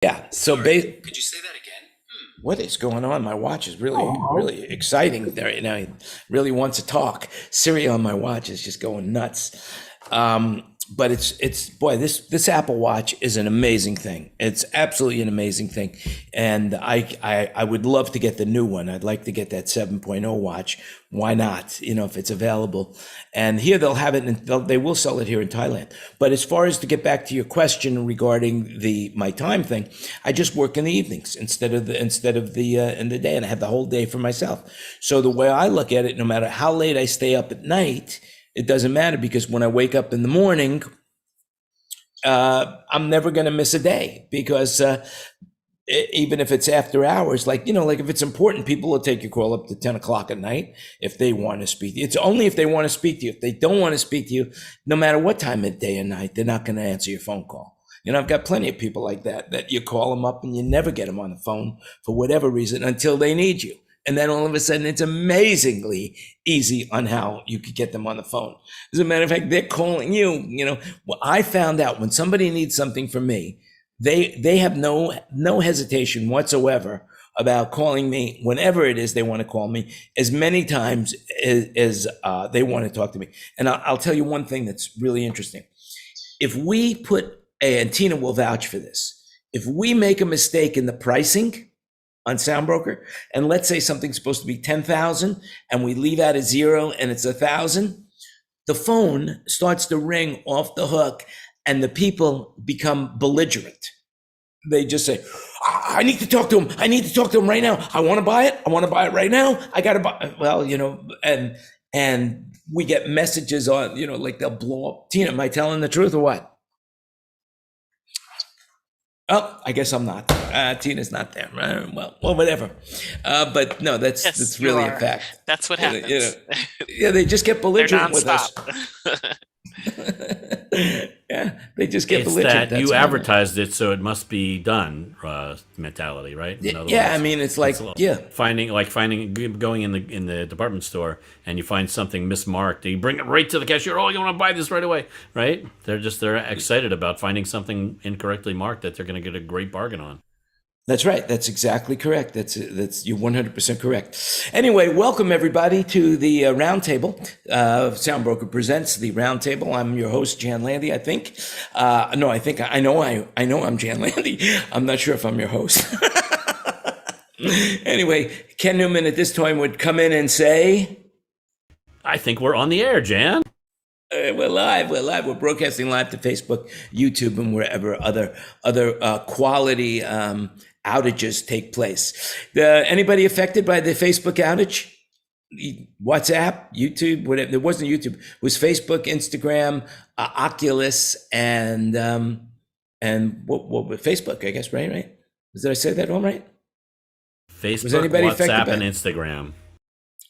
Yeah. So Could you say that again? what is going on? My watch is really exciting there. You know, it really wants to talk. Siri on my watch is just going nuts. But it's boy, this Apple Watch is an amazing thing. It's absolutely an amazing thing, and I would love to get the new one. I'd like to get that 7.0 watch. Why not? You know, if it's available. And here they'll have it, and they will sell it here in Thailand. But as far as to get back to your question regarding my time thing, I just work in the evenings instead of the in the day, and I have the whole day for myself. So the way I look at it, no matter how late I stay up at night, it doesn't matter, because when I wake up in the morning, I'm never going to miss a day, because even if it's after hours, like if it's important, people will take your call up to 10 o'clock at night if they want to speak to you. It's only if they want to speak to you. If they don't want to speak to you, no matter what time of day and night, they're not going to answer your phone call. I've got plenty of people like that you call them up and you never get them on the phone for whatever reason until they need you. And then all of a sudden, it's amazingly easy on how you could get them on the phone. As a matter of fact, they're calling you. Well, I found out when somebody needs something from me, they have no hesitation whatsoever about calling me whenever it is they want to call me, as many times as they want to talk to me. And I'll tell you one thing that's really interesting. If we and Tina will vouch for this, if we make a mistake in the pricing on SoundBroker, and let's say something's supposed to be 10,000 and we leave out a zero and it's 1,000, the phone starts to ring off the hook and the people become belligerent. They just say, I need to talk to him. I need to talk to him right now. I want to buy it. I want to buy it right now. I got to buy it. Well, and we get messages on, like they'll blow up. Tina, am I telling the truth or what? Oh, I guess I'm not. Tina's not there. Well, whatever. But no, that's really a fact. That's what happens. Yeah, they just get belligerent with us. Yeah, they just get belligerent. It's that you advertised it, so it must be done mentality, right? Yeah, I mean, it's like finding going in the department store and you find something mismarked, and you bring it right to the cashier. Oh, you want to buy this right away, right? They're excited about finding something incorrectly marked that they're going to get a great bargain on. That's right. That's exactly correct. That's you're 100% correct. Anyway, welcome everybody to the RoundTable. SoundBroker presents the RoundTable. I'm your host, Jan Landy. I think. I know I'm Jan Landy. I'm not sure if I'm your host. Anyway, Ken Newman at this time would come in and say, "I think we're on the air, Jan." We're live. We're broadcasting live to Facebook, YouTube, and wherever other quality outages take place. Anybody affected by the Facebook outage? WhatsApp, YouTube, whatever. It wasn't YouTube. It was Facebook, Instagram, Oculus, and what Facebook? I guess right. Did I say that all right? Facebook, was anybody WhatsApp, and Instagram.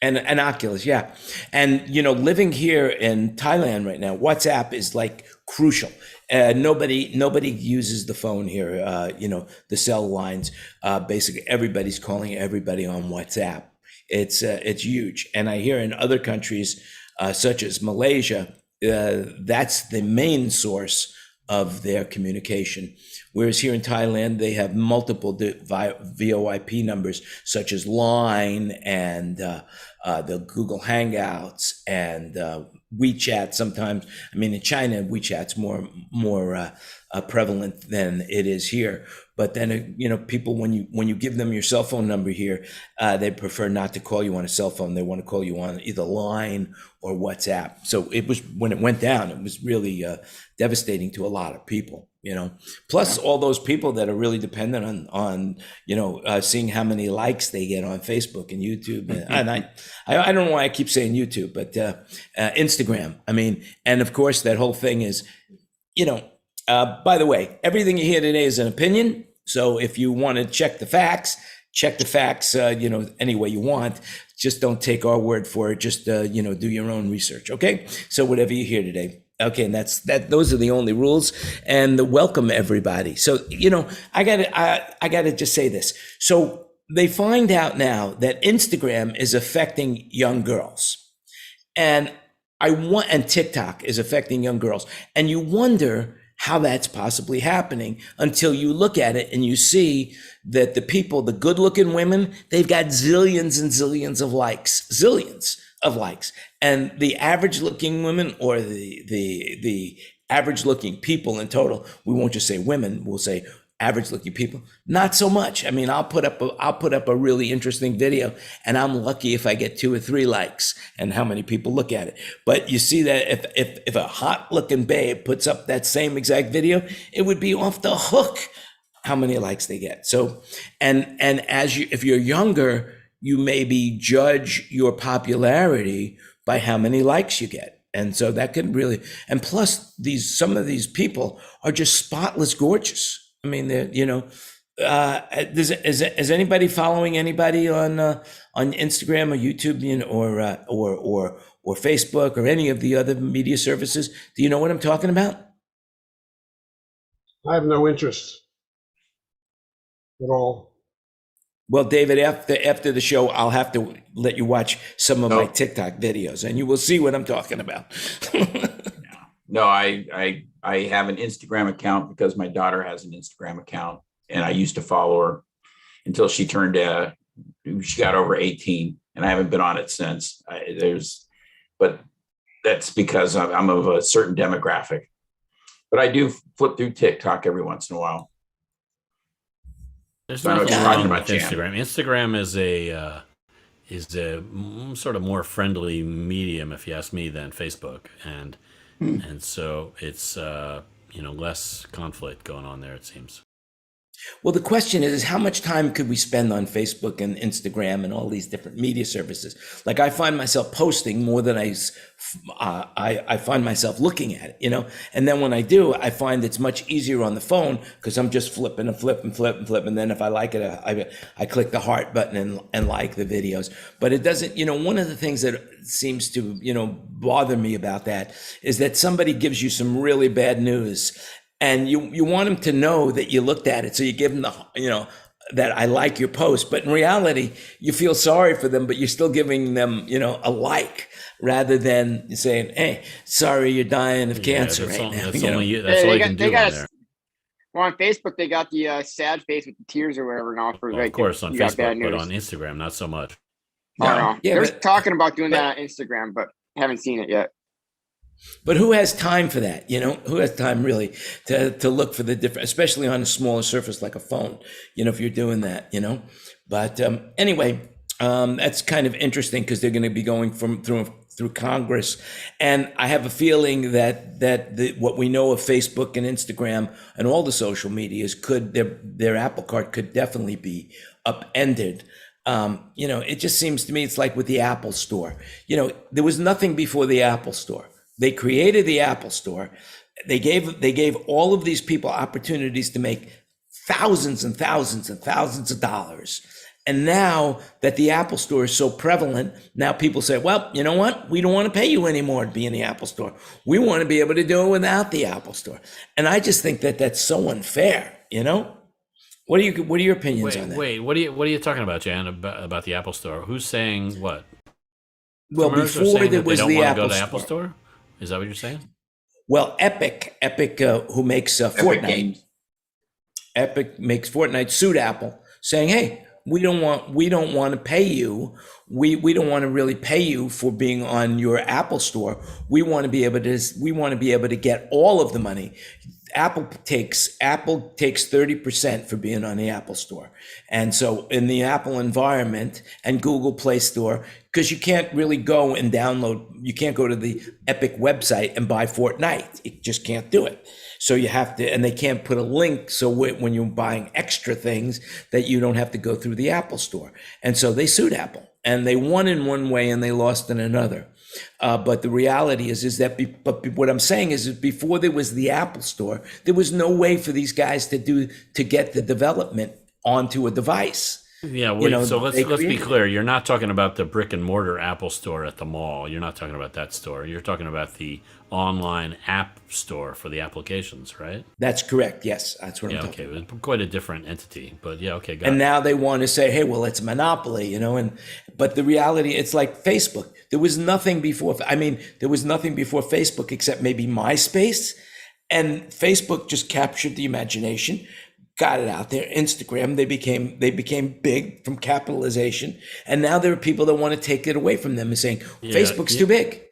And Oculus, yeah. And, living here in Thailand right now, WhatsApp is like crucial. Nobody uses the phone here, the cell lines. Basically, everybody's calling everybody on WhatsApp. It's huge. And I hear in other countries, such as Malaysia, that's the main source of their communication. Whereas here in Thailand, they have multiple VoIP numbers, such as Line and the Google Hangouts and WeChat. Sometimes, I mean, in China, WeChat's more prevalent than it is here. But then, people, when you give them your cell phone number here, they prefer not to call you on a cell phone. They want to call you on either Line or WhatsApp. So when it went down, it was really devastating to a lot of people. Plus all those people that are really dependent on seeing how many likes they get on Facebook and YouTube. And I don't know why I keep saying YouTube, but Instagram. I mean, and of course that whole thing is, by the way, everything you hear today is an opinion. So if you want to check the facts, any way you want. Just don't take our word for it. Just, do your own research. Okay. So whatever you hear today. Okay, and those are the only rules. And welcome everybody. So, I gotta just say this. So they find out now that Instagram is affecting young girls. And TikTok is affecting young girls. And you wonder how that's possibly happening until you look at it and you see that the people, the good looking women, they've got zillions and zillions of likes, zillions of likes. And the average looking women, or the average looking people in total, we won't just say women, we'll say average looking people, not so much. I mean, I'll put up a really interesting video and I'm lucky if I get 2 or 3 likes and how many people look at it. But you see that if a hot looking babe puts up that same exact video, it would be off the hook how many likes they get. So, and if you're younger, you maybe judge your popularity by how many likes you get. And so that can really, and plus some of these people are just spotless gorgeous. I mean, is anybody following anybody on Instagram or YouTube, or Facebook or any of the other media services? Do you know what I'm talking about? I have no interest at all. Well, David, after the show, I'll have to let you watch some of my TikTok videos, and you will see what I'm talking about. No, I have an Instagram account because my daughter has an Instagram account, and I used to follow her until she got over 18, and I haven't been on it since. But that's because I'm of a certain demographic. But I do flip through TikTok every once in a while. There's So I know nothing what you're wrong talking with about, Jan. Instagram. Instagram is a sort of more friendly medium, if you ask me, than Facebook, and so it's less conflict going on there, it seems. Well, the question is how much time could we spend on Facebook and Instagram and all these different media services? Like, I find myself posting more than I find myself looking at it, and then when I do, I find it's much easier on the phone because I'm just flipping and flipping, and then if I like it, I click the heart button and like the videos. But it doesn't, one of the things that seems to, bother me about that is that somebody gives you some really bad news, and you want them to know that you looked at it. So you give them that I like your post, but in reality, you feel sorry for them, but you're still giving them, a like, rather than saying, hey, sorry, you're dying of cancer right now. That's all you can do on there. Well, on Facebook, they got the sad face with the tears or whatever now. Of course, on Facebook, but on Instagram, not so much. No. I don't know. Yeah, they're talking about doing that on Instagram, but haven't seen it yet. But who has time for that? Who has time really to look for the different, especially on a smaller surface like a phone, if you're doing that, But anyway, that's kind of interesting because they're going to be going through Congress. And I have a feeling that what we know of Facebook and Instagram and all the social medias their apple cart could definitely be upended. It just seems to me it's like with the Apple Store. There was nothing before the Apple Store. They created the Apple Store. They gave all of these people opportunities to make thousands and thousands and thousands of dollars. And now that the Apple Store is so prevalent, now people say, well, you know what? We don't want to pay you anymore to be in the Apple Store. We want to be able to do it without the Apple Store. And I just think that that's so unfair, What are your opinions on that? Wait, what are you talking about, Jan, about the Apple Store? Who's saying what? Well, before there was the Apple Store? Is that what you're saying? Well, Epic, who makes Fortnite, Epic makes Fortnite, sued Apple, saying, "Hey, we don't want to pay you. We don't want to really pay you for being on your Apple Store. We want to be able to get all of the money." Apple takes 30% for being on the Apple Store. And so in the Apple environment and Google Play Store, because you can't really go and you can't go to the Epic website and buy Fortnite. You just can't do it. So you have to, and they can't put a link so when you're buying extra things that you don't have to go through the Apple Store. And so they sued Apple, and they won in one way and they lost in another. But the reality is that what I'm saying is before there was the Apple Store, there was no way for these guys to get the development onto a device. Yeah, so let's be clear. You're not talking about the brick and mortar Apple Store at the mall. You're not talking about that store. You're talking about the online app store for the applications, right? That's correct. Yes, that's what I'm talking about. Okay, quite a different entity, but yeah, okay, got it. And now they want to say, hey, well, it's a monopoly, but the reality, it's like Facebook. There was nothing before Facebook except maybe MySpace. And Facebook just captured the imagination, got it out there. Instagram, they became big from capitalization, and now there are people that want to take it away from them and saying Facebook's too big.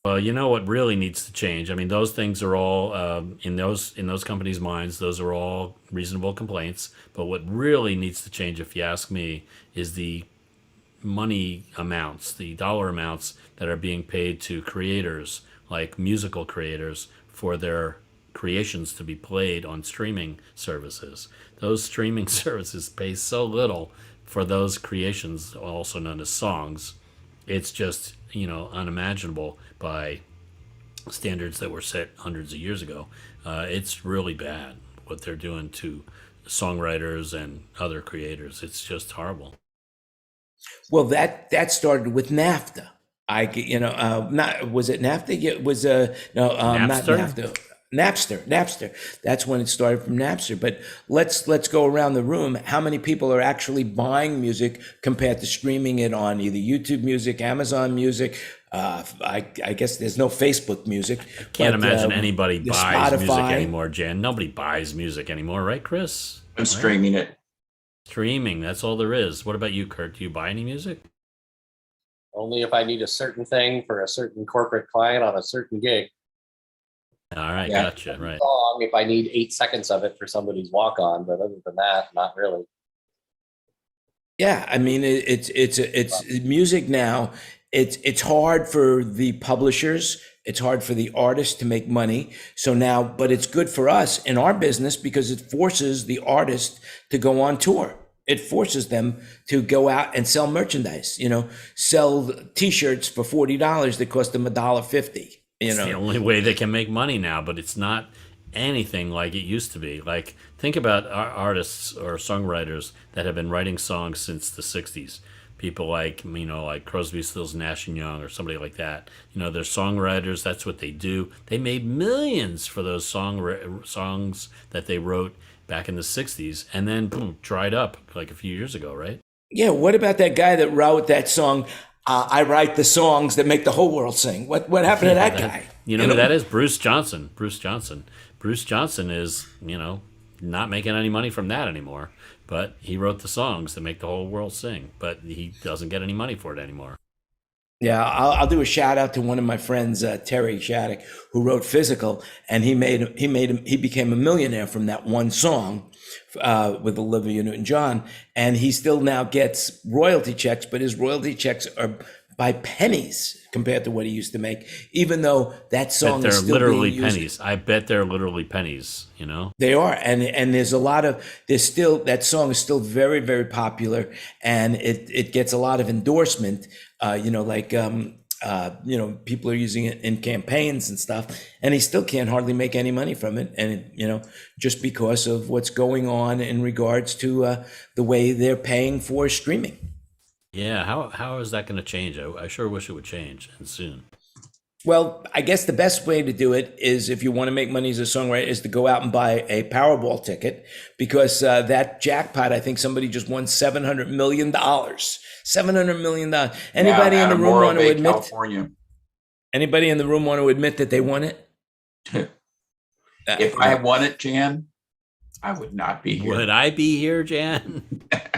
Well, you know what really needs to change? I mean, those things are all in those companies' minds. Those are all reasonable complaints. But what really needs to change, if you ask me, is the money amounts, the dollar amounts that are being paid to creators, like musical creators, for their creations to be played on streaming services. Those streaming services pay so little for those creations, also known as songs. It's just, unimaginable by standards that were set hundreds of years ago. It's really bad what they're doing to songwriters and other creators. It's just horrible. Well, that started with NAFTA. Not was it NAFTA? It was not NAFTA. Napster. That's when it started from Napster. But let's go around the room. How many people are actually buying music compared to streaming it on either YouTube Music, Amazon Music? I guess there's no Facebook Music. Can't imagine anybody buys Spotify. music anymore, Jan. Nobody buys music anymore, right, Chris? I'm streaming it. Streaming, that's all there is. What about you, Kurt? Do you buy any music? Only if I need a certain thing for a certain corporate client on a certain gig. All right, Yeah. gotcha, right. Song if I need 8 seconds of it for somebody's walk on, but other than that, not really. Yeah, I mean it's music now. It's hard for the publishers. It's hard for the artists to make money. So now, but it's good for us in our business because it forces the artist to go on tour. It forces them to go out and sell merchandise. Sell T-shirts for $40 that cost them $1.50. It's the only way they can make money now, but it's not anything like it used to be. Like, think about artists or songwriters that have been writing songs since the 60s. People like, like Crosby, Stills, Nash and Young or somebody like that. They're songwriters. That's what they do. They made millions for those songs that they wrote back in the 60s and then boom, dried up like a few years ago, right? Yeah, what about that guy that wrote that song, I write the songs that make the whole world sing? What happened to that guy? You know who that is? Bruce Johnson. Bruce Johnson is, not making any money from that anymore. But he wrote the songs that make the whole world sing. But he doesn't get any money for it anymore. Yeah, I'll do a shout out to one of my friends, Terry Shattuck, who wrote Physical, and he became a millionaire from that one song with Olivia Newton-John, and he still now gets royalty checks, but his royalty checks are by pennies compared to what he used to make, even though that song is still literally being used. pennies. I bet they're literally pennies, They are, and there's that song is still very, very popular, and it gets a lot of endorsement. People are using it in campaigns and stuff, and he still can't hardly make any money from it. And just because of what's going on in regards to the way they're paying for streaming. Yeah, how is that going to change? I sure wish it would change, and soon. Well, I guess the best way to do it is, if you want to make money as a songwriter, is to go out and buy a Powerball ticket, because that jackpot, I think somebody just won $700 million. $700 million. Anybody in the room want to admit? California. Anybody in the room want to admit that they won it? If I won it, Jan, I would not be here. Would I be here, Jan?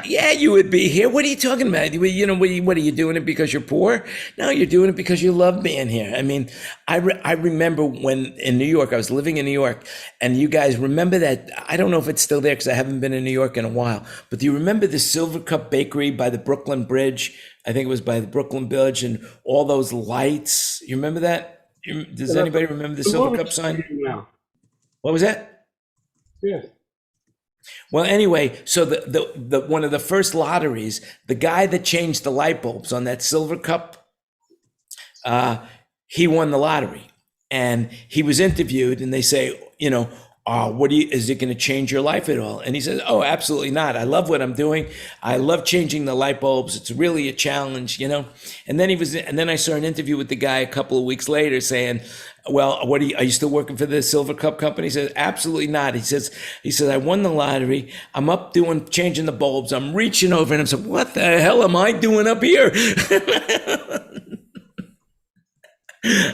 Yeah, you would be here. What are you talking about? What are you doing it because you're poor? No, you're doing it because you love being here. I mean, I remember when in New York, I was living in New York, and you guys remember that? I don't know if it's still there because I haven't been in New York in a while, but do you remember the Silver Cup Bakery by the Brooklyn Bridge? I think it was by the Brooklyn Bridge, and all those lights. You remember that? Does anybody remember the Silver Cup sign? What was that? Yeah. Well, anyway, so the one of the first lotteries, the guy that changed the light bulbs on that Silver Cup, he won the lottery, and he was interviewed, and they say, is it going to change your life at all? And he says, oh, absolutely not. I love what I'm doing. I love changing the light bulbs. It's really a challenge, And then I saw an interview with the guy a couple of weeks later saying, well, are you still working for the Silver Cup company? He says, absolutely not. He says, I won the lottery. I'm up changing the bulbs. I'm reaching over, and I'm saying, what the hell am I doing up here?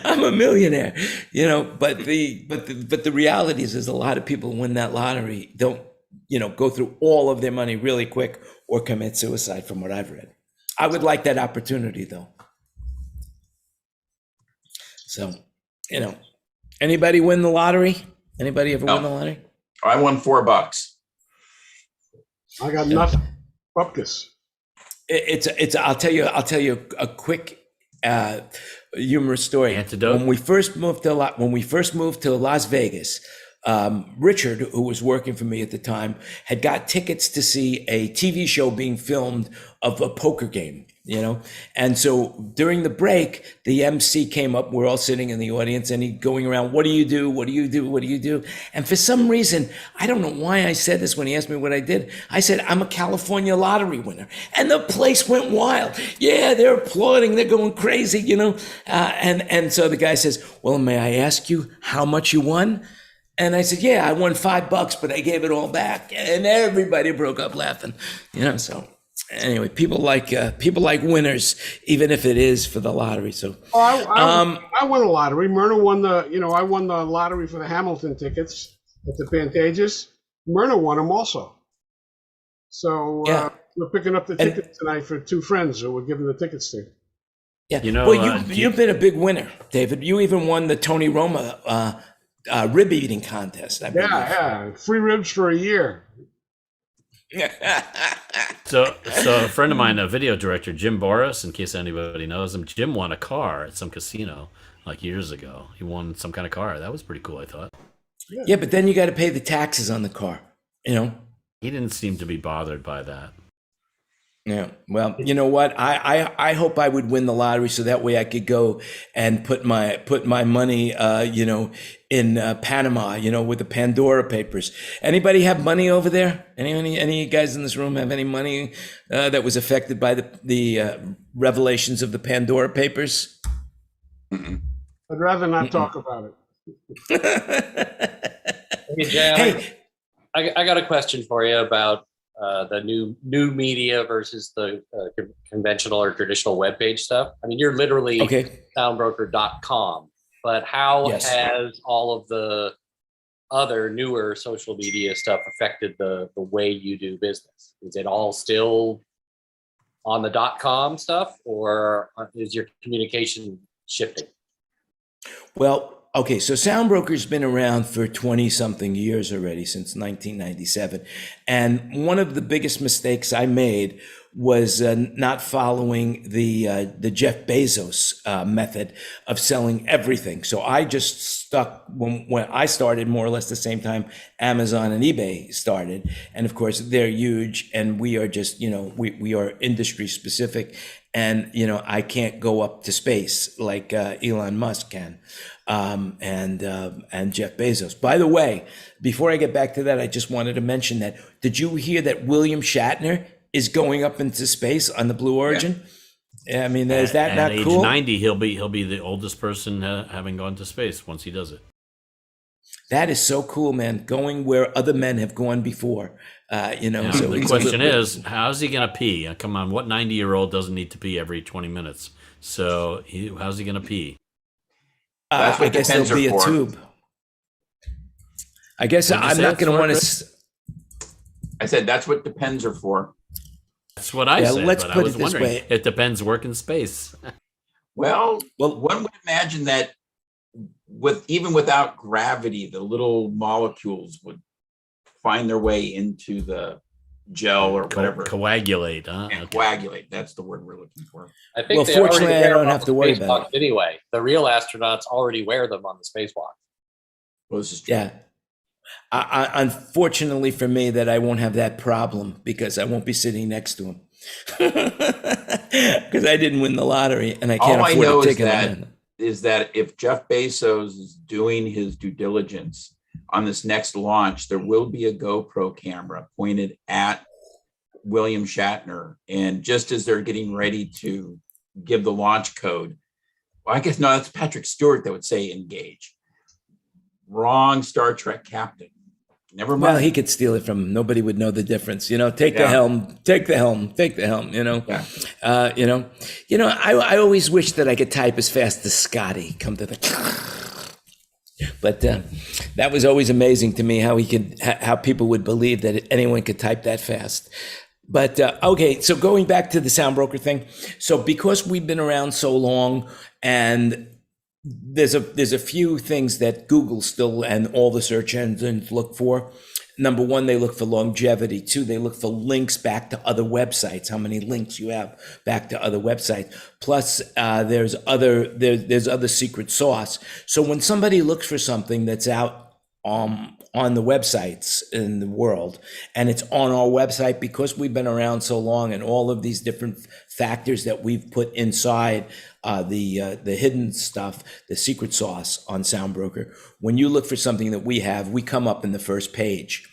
I'm a millionaire, but the reality is there's a lot of people who win that lottery don't, go through all of their money really quick or commit suicide from what I've read. I would like that opportunity though. So, anybody win the lottery? Anybody ever win the lottery? I won $4. I got nothing. Bupkis. I'll tell you a quick humorous story. Antidote. When we first moved to Las Vegas, Richard, who was working for me at the time, had got tickets to see a TV show being filmed of a poker game, and so during the break, the MC came up. We're all sitting in the audience, and he going around, "What do you do? What do you do? What do you do?" And for some reason, I don't know why I said this when he asked me what I did. I said, "I'm a California lottery winner," and the place went wild. Yeah, they're applauding, they're going crazy, and so the guy says, "Well, may I ask you how much you won?" And I said, "Yeah, I won $5, but I gave it all back," and everybody broke up laughing, So. Anyway, people like winners, even if it is for the lottery. So, I won the lottery. Myrna won I won the lottery for the Hamilton tickets at the Pantages. Myrna won them also. So we're picking up the tickets tonight for two friends who we're giving the tickets to. Yeah, you've been a big winner, David. You even won the Tony Roma rib eating contest. I believe. Yeah, free ribs for a year. So a friend of mine, a video director, Jim Boris, in case anybody knows him, Jim won a car at some casino like years ago. He won some kind of car. That was pretty cool, I thought. Yeah, but then you got to pay the taxes on the car, He didn't seem to be bothered by that. Yeah. Well, you know what? I hope I would win the lottery so that way I could go and put my money, in Panama, with the Pandora Papers. Anybody have money over there? Any of you guys in this room have any money that was affected by the revelations of the Pandora Papers? I'd rather not talk about it. Hey, Jan, I got a question for you about the new media versus the conventional or traditional web page stuff. I mean, you're literally SoundBroker.com, but how has all of the other newer social media stuff affected the way you do business? Is it all still on the .com stuff, or is your communication shifting? Well, okay, so SoundBroker's been around for 20-something years already, since 1997. And one of the biggest mistakes I made was not following the Jeff Bezos method of selling everything. So I just stuck, when I started, more or less the same time Amazon and eBay started. And of course, they're huge, and we are just, we are industry specific. And, I can't go up to space like Elon Musk can. And Jeff Bezos. By the way, before I get back to that, I just wanted to mention that. Did you hear that William Shatner is going up into space on the Blue Origin? Yeah. I mean, is that not cool? At age 90, he'll be the oldest person having gone to space once he does it. That is so cool, man. Going where other men have gone before. So the question is, how's he going to pee? Come on, what 90-year-old doesn't need to pee every 20 minutes? So how's he going to pee? That's what I guess there'll be a tube. I guess I'm not going to want to. I said that's what Depends are for. That's what I said. Let's but put I was it this wondering. way. It depends. Work in space. Well, one would imagine that even without gravity, the little molecules would find their way into the gel or whatever. Coagulate, huh? Yeah, coagulate. That's the word we're looking for. I think fortunately, I don't have to worry about it. Anyway, the real astronauts already wear them on the spacewalk. Well, this is true. Yeah. Unfortunately for me, that I won't have that problem because I won't be sitting next to him because I didn't win the lottery and I can't afford a ticket. Is that if Jeff Bezos is doing his due diligence on this next launch, there will be a GoPro camera pointed at William Shatner. And just as they're getting ready to give the launch code, well, I guess, no, that's Patrick Stewart that would say engage. Wrong Star Trek captain. Never mind. Well, he could steal it from him. Nobody would know the difference. Take the helm, take the helm, take the helm. Yeah. I always wish that I could type as fast as Scotty. Come to the, but that was always amazing to me how people would believe that anyone could type that fast. But okay, so going back to the SoundBroker thing. So because we've been around so long, and there's a few things that Google still and all the search engines look for. Number one, they look for longevity. Two, they look for links back to other websites, how many links you have back to other websites. Plus, there's other secret sauce. So when somebody looks for something that's out on the websites in the world, and it's on our website, because we've been around so long, and all of these different factors that we've put inside the hidden stuff, the secret sauce on SoundBroker. When you look for something that we have, we come up in the first page.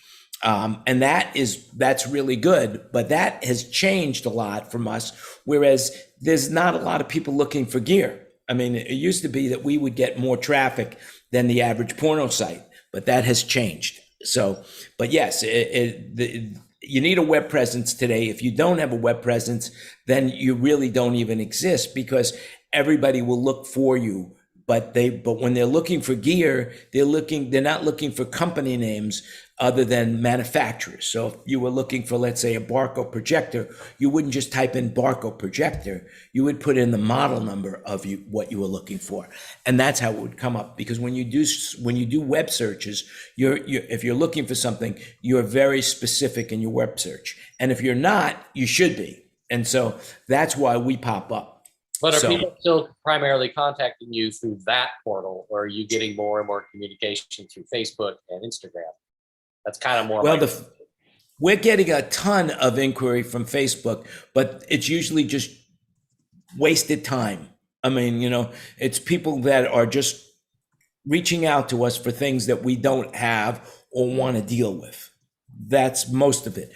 And that's really good, but that has changed a lot from us. Whereas there's not a lot of people looking for gear. I mean, it used to be that we would get more traffic than the average porno site, but that has changed. So, but yes, you need a web presence today. If you don't have a web presence, then you really don't even exist, because everybody will look for you. But when they're looking for gear, they're not looking for company names other than manufacturers. So if you were looking for, let's say, a Barco projector, you wouldn't just type in Barco projector. You would put in the model number of what you were looking for, and that's how it would come up. Because when you do web searches, if you're looking for something, you're very specific in your web search, and if you're not, you should be. And so that's why we pop up. But are people still primarily contacting you through that portal, or are you getting more and more communication through Facebook and Instagram? That's kind of more. Well, we're getting a ton of inquiry from Facebook, but it's usually just wasted time. I mean, it's people that are just reaching out to us for things that we don't have or want to deal with. That's most of it.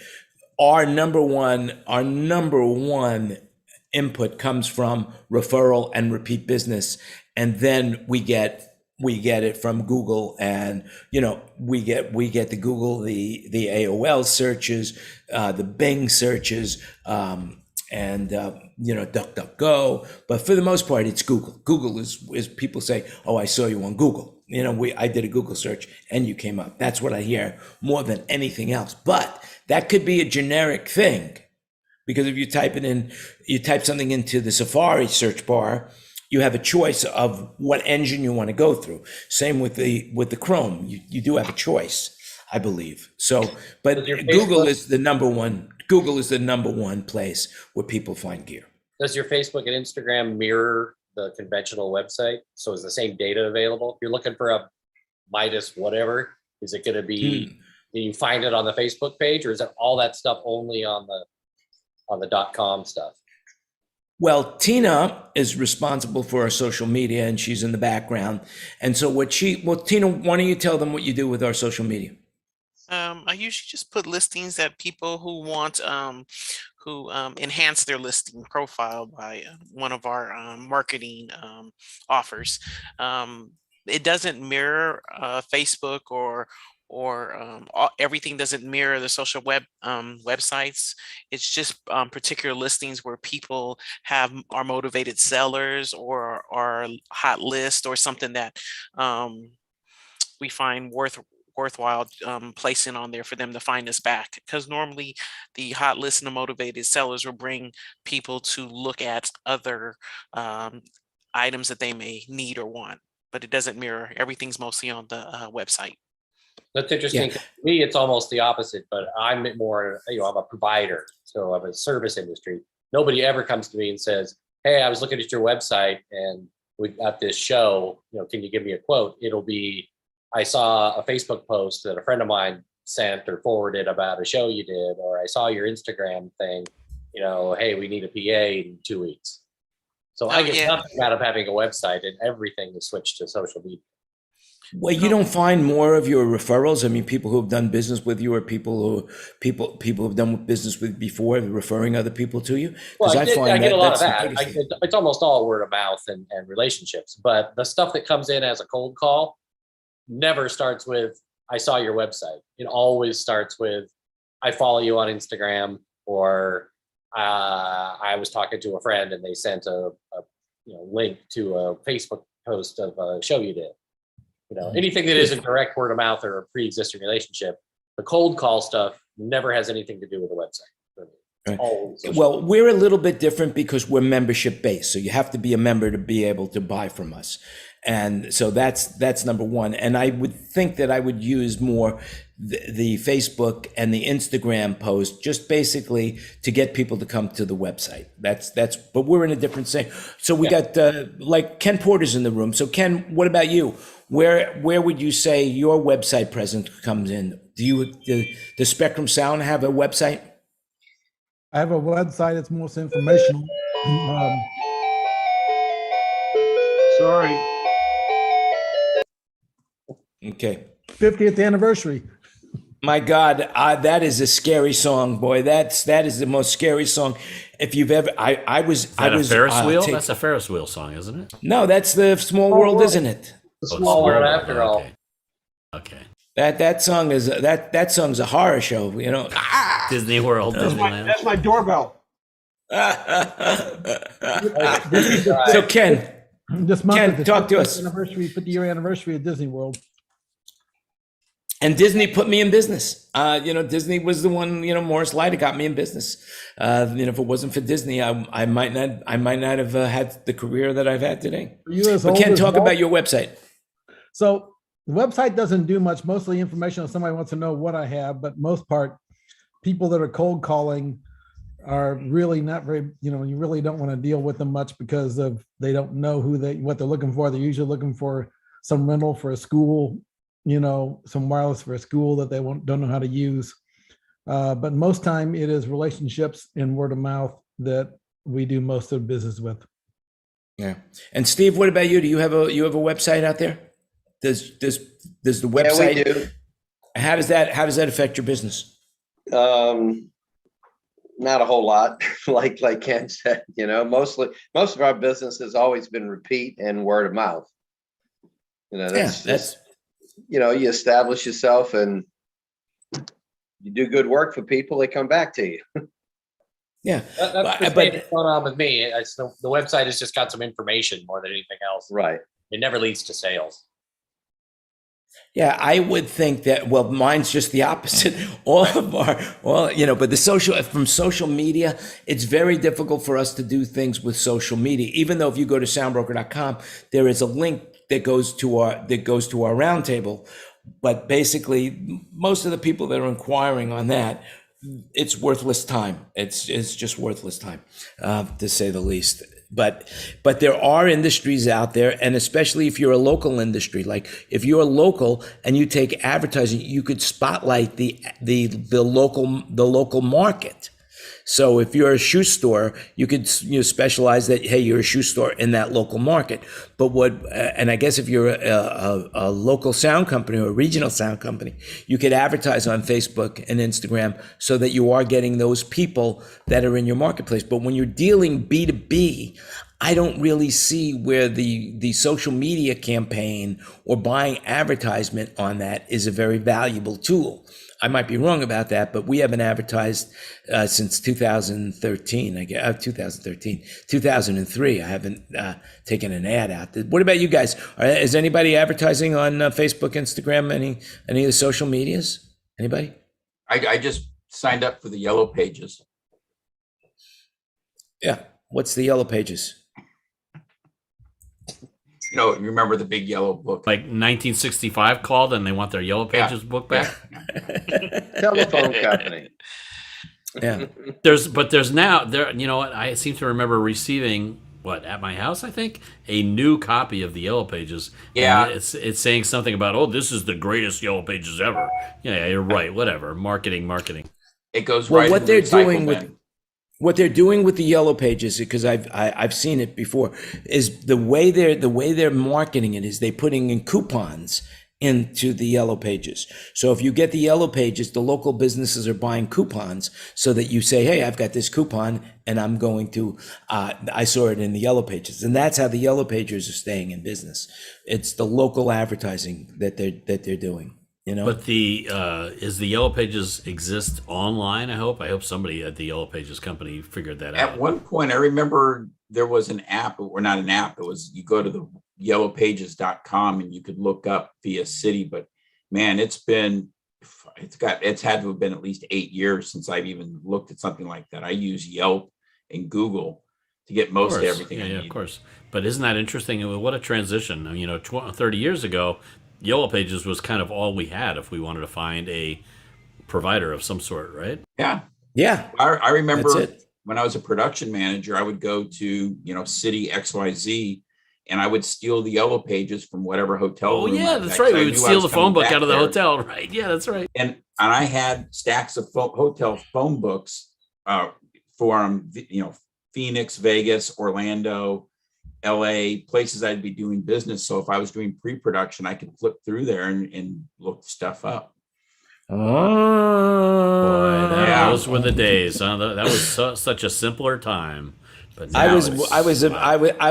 Our number one input comes from referral and repeat business, and then we get it from Google, and we get the Google, the AOL searches, the Bing searches, and DuckDuckGo. But for the most part, it's Google. Google is people say, "Oh, I saw you on Google. I did a Google search and you came up." That's what I hear more than anything else. But that could be a generic thing. Because if you type something into the Safari search bar, you have a choice of what engine you want to go through. Same with the Chrome, you do have a choice, I believe. So, but Google is the number one. Google is the number one place where people find gear. Does your Facebook and Instagram mirror the conventional website? So is the same data available? If you're looking for a Midas whatever, is it going to be? Do you find it on the Facebook page, or is it all that stuff only on the .com stuff? Well, Tina is responsible for our social media, and she's in the background. And so Tina, why don't you tell them what you do with our social media? I usually just put listings that people who want, who enhance their listing profile by one of our marketing offers. It doesn't mirror Facebook or everything doesn't mirror the social websites. It's just particular listings where people are motivated sellers or are hot list or something that we find worthwhile placing on there for them to find us back. Because normally the hot list and the motivated sellers will bring people to look at other items that they may need or want, but it doesn't mirror. Everything's mostly on the website. That's interesting. Yeah. To me, it's almost the opposite, but I'm more, I'm a provider. So I'm a service industry. Nobody ever comes to me and says, "Hey, I was looking at your website and we got this show, can you give me a quote?" It'll be, "I saw a Facebook post that a friend of mine sent or forwarded about a show you did," or "I saw your Instagram thing, hey, we need a PA in 2 weeks." So I get nothing out of having a website, and everything is switched to social media. Well, you don't find more of your referrals? I mean, people who have done business with you, or people who have done business with before, referring other people to you? Well, I get a lot of that. It's almost all word of mouth and relationships. But the stuff that comes in as a cold call never starts with, I saw your website. It always starts with, I follow you on Instagram, or I was talking to a friend and they sent a link to a Facebook post of a show you did. Anything that isn't direct word of mouth or a pre-existing relationship. The cold call stuff never has anything to do with the website. Right. Well, we're a little bit different because we're membership based. So you have to be a member to be able to buy from us. And so that's number one. And I would think that I would use more the Facebook and the Instagram post, just basically to get people to come to the website. But we're in a different thing. So we got like Ken Porter's in the room. So Ken, what about you? Where would you say your website presence comes in? Does Spectrum Sound have a website? I have a website. It's most informational. Sorry. Okay. 50th anniversary. My God, that is a scary song, boy. That is the most scary song. If you've ever, I was a Ferris wheel. That's a Ferris wheel song, isn't it? No, that's the Small World, isn't it? Small World after all. Okay. That song is that song's a horror show, Disney World, Disneyland. That's my doorbell. So Ken, talk to us. 50-year anniversary of Disney World. And Disney put me in business. Disney was the one. Morris Leiter got me in business. If it wasn't for Disney, I might not have had the career that I've had today. But Ken, talk about your website. So the website doesn't do much. Mostly information if somebody wants to know what I have, but most part, people that are cold calling are really not very. You really don't want to deal with them much because they don't know what they're looking for. They're usually looking for some rental for a school. Some wireless for a school that they don't know how to use. But most time it is relationships and word of mouth that we do most of the business with. Yeah. And Steve, what about you? Do you have a website out there? Does the website? Yeah, we do. How does that affect your business? Not a whole lot, like Ken said. Most of our business has always been repeat and word of mouth. That's you establish yourself and you do good work for people, they come back to you. Yeah. That's what's going on with me. The website has just got some information more than anything else. Right. It never leads to sales. Yeah, I would think that, well, mine's just the opposite. But from social media, it's very difficult for us to do things with social media. Even though if you go to soundbroker.com, there is a link that goes to our RoundTable. But basically, most of the people that are inquiring on that, it's worthless time. It's just worthless time, to say the least. But there are industries out there, and especially if you're a local industry, like if you're local and you take advertising, you could spotlight the local market. So if you're a shoe store, you could specialize that, hey, you're a shoe store in that local market. But and I guess if you're a local sound company or a regional sound company, you could advertise on Facebook and Instagram so that you are getting those people that are in your marketplace. But when you're dealing B2B, I don't really see where the social media campaign or buying advertisement on that is a very valuable tool. I might be wrong about that, but we haven't advertised since 2013. 2003. I haven't taken an ad out. What about you guys? Is anybody advertising on Facebook, Instagram, any of the social medias? Anybody? I just signed up for the Yellow Pages. Yeah. What's the Yellow Pages? You remember the big yellow book? Like 1965 called and they want their Yellow Pages book back? Telephone company. Yeah. There's now, I seem to remember receiving, at my house, I think, a new copy of the Yellow Pages. Yeah. And it's saying something about, this is the greatest Yellow Pages ever. Yeah, you're right. Whatever. Marketing. It goes right. What they're doing with the Yellow Pages, because I've seen it before, is the way they're marketing it is they putting in coupons into the Yellow Pages. So if you get the Yellow Pages, the local businesses are buying coupons so that you say, hey, I've got this coupon and I'm going to, I saw it in the Yellow Pages. And that's how the Yellow Pages are staying in business. It's the local advertising that they're doing. You know, but the is the Yellow Pages exist online? I hope somebody at the Yellow Pages company figured that out. At one point, I remember there was an app, or not an app. It was, you go to the yellowpages.com and you could look up via city. But man, it's had to have been at least 8 years since I've even looked at something like that. I use Yelp and Google to get most of everything I need. Yeah, of course. But isn't that interesting? What a transition. You know, 30 years ago, Yellow Pages was kind of all we had if we wanted to find a provider of some sort, right? Yeah. Yeah. I remember when I was a production manager, I would go to, City XYZ, and I would steal the Yellow Pages from whatever hotel room. Oh, yeah, that's right. We would steal the phone book out of the hotel, right? Yeah, that's right. And I had stacks of hotel phone books for, Phoenix, Vegas, Orlando, LA, places I'd be doing business. So if I was doing pre-production, I could flip through there and look stuff up. Oh, boy, those were the days. Huh? That was such a simpler time. But I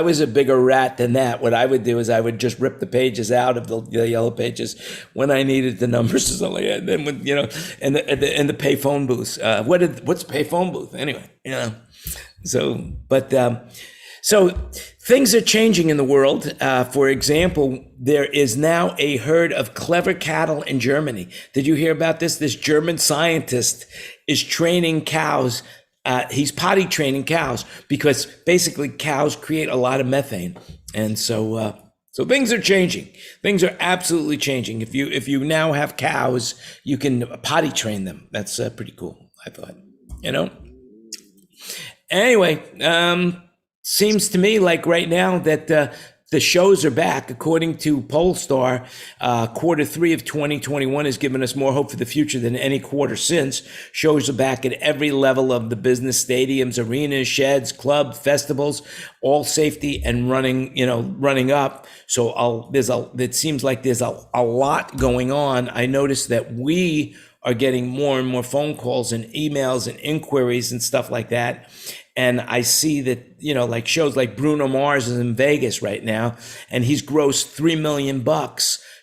was a bigger rat than that. What I would do is I would just rip the pages out of the Yellow Pages when I needed the numbers or something. And then when, and the pay phone booths. What's pay phone booth anyway? So things are changing in the world. For example, there is now a herd of clever cattle in Germany. Did you hear about this? This German scientist is training cows. He's potty training cows because basically cows create a lot of methane. And so things are changing. Things are absolutely changing. If you now have cows, you can potty train them. That's pretty cool, I thought, Anyway, seems to me like right now that the shows are back. According to Polestar, quarter 3 of 2021 has given us more hope for the future than any quarter since. Shows are back at every level of the business: stadiums, arenas, sheds, club, festivals, all safety and running up. So it seems like there's a lot going on. I noticed that we are getting more and more phone calls and emails and inquiries and stuff like that. And I see that, like shows like Bruno Mars is in Vegas right now, and he's grossed $3 million.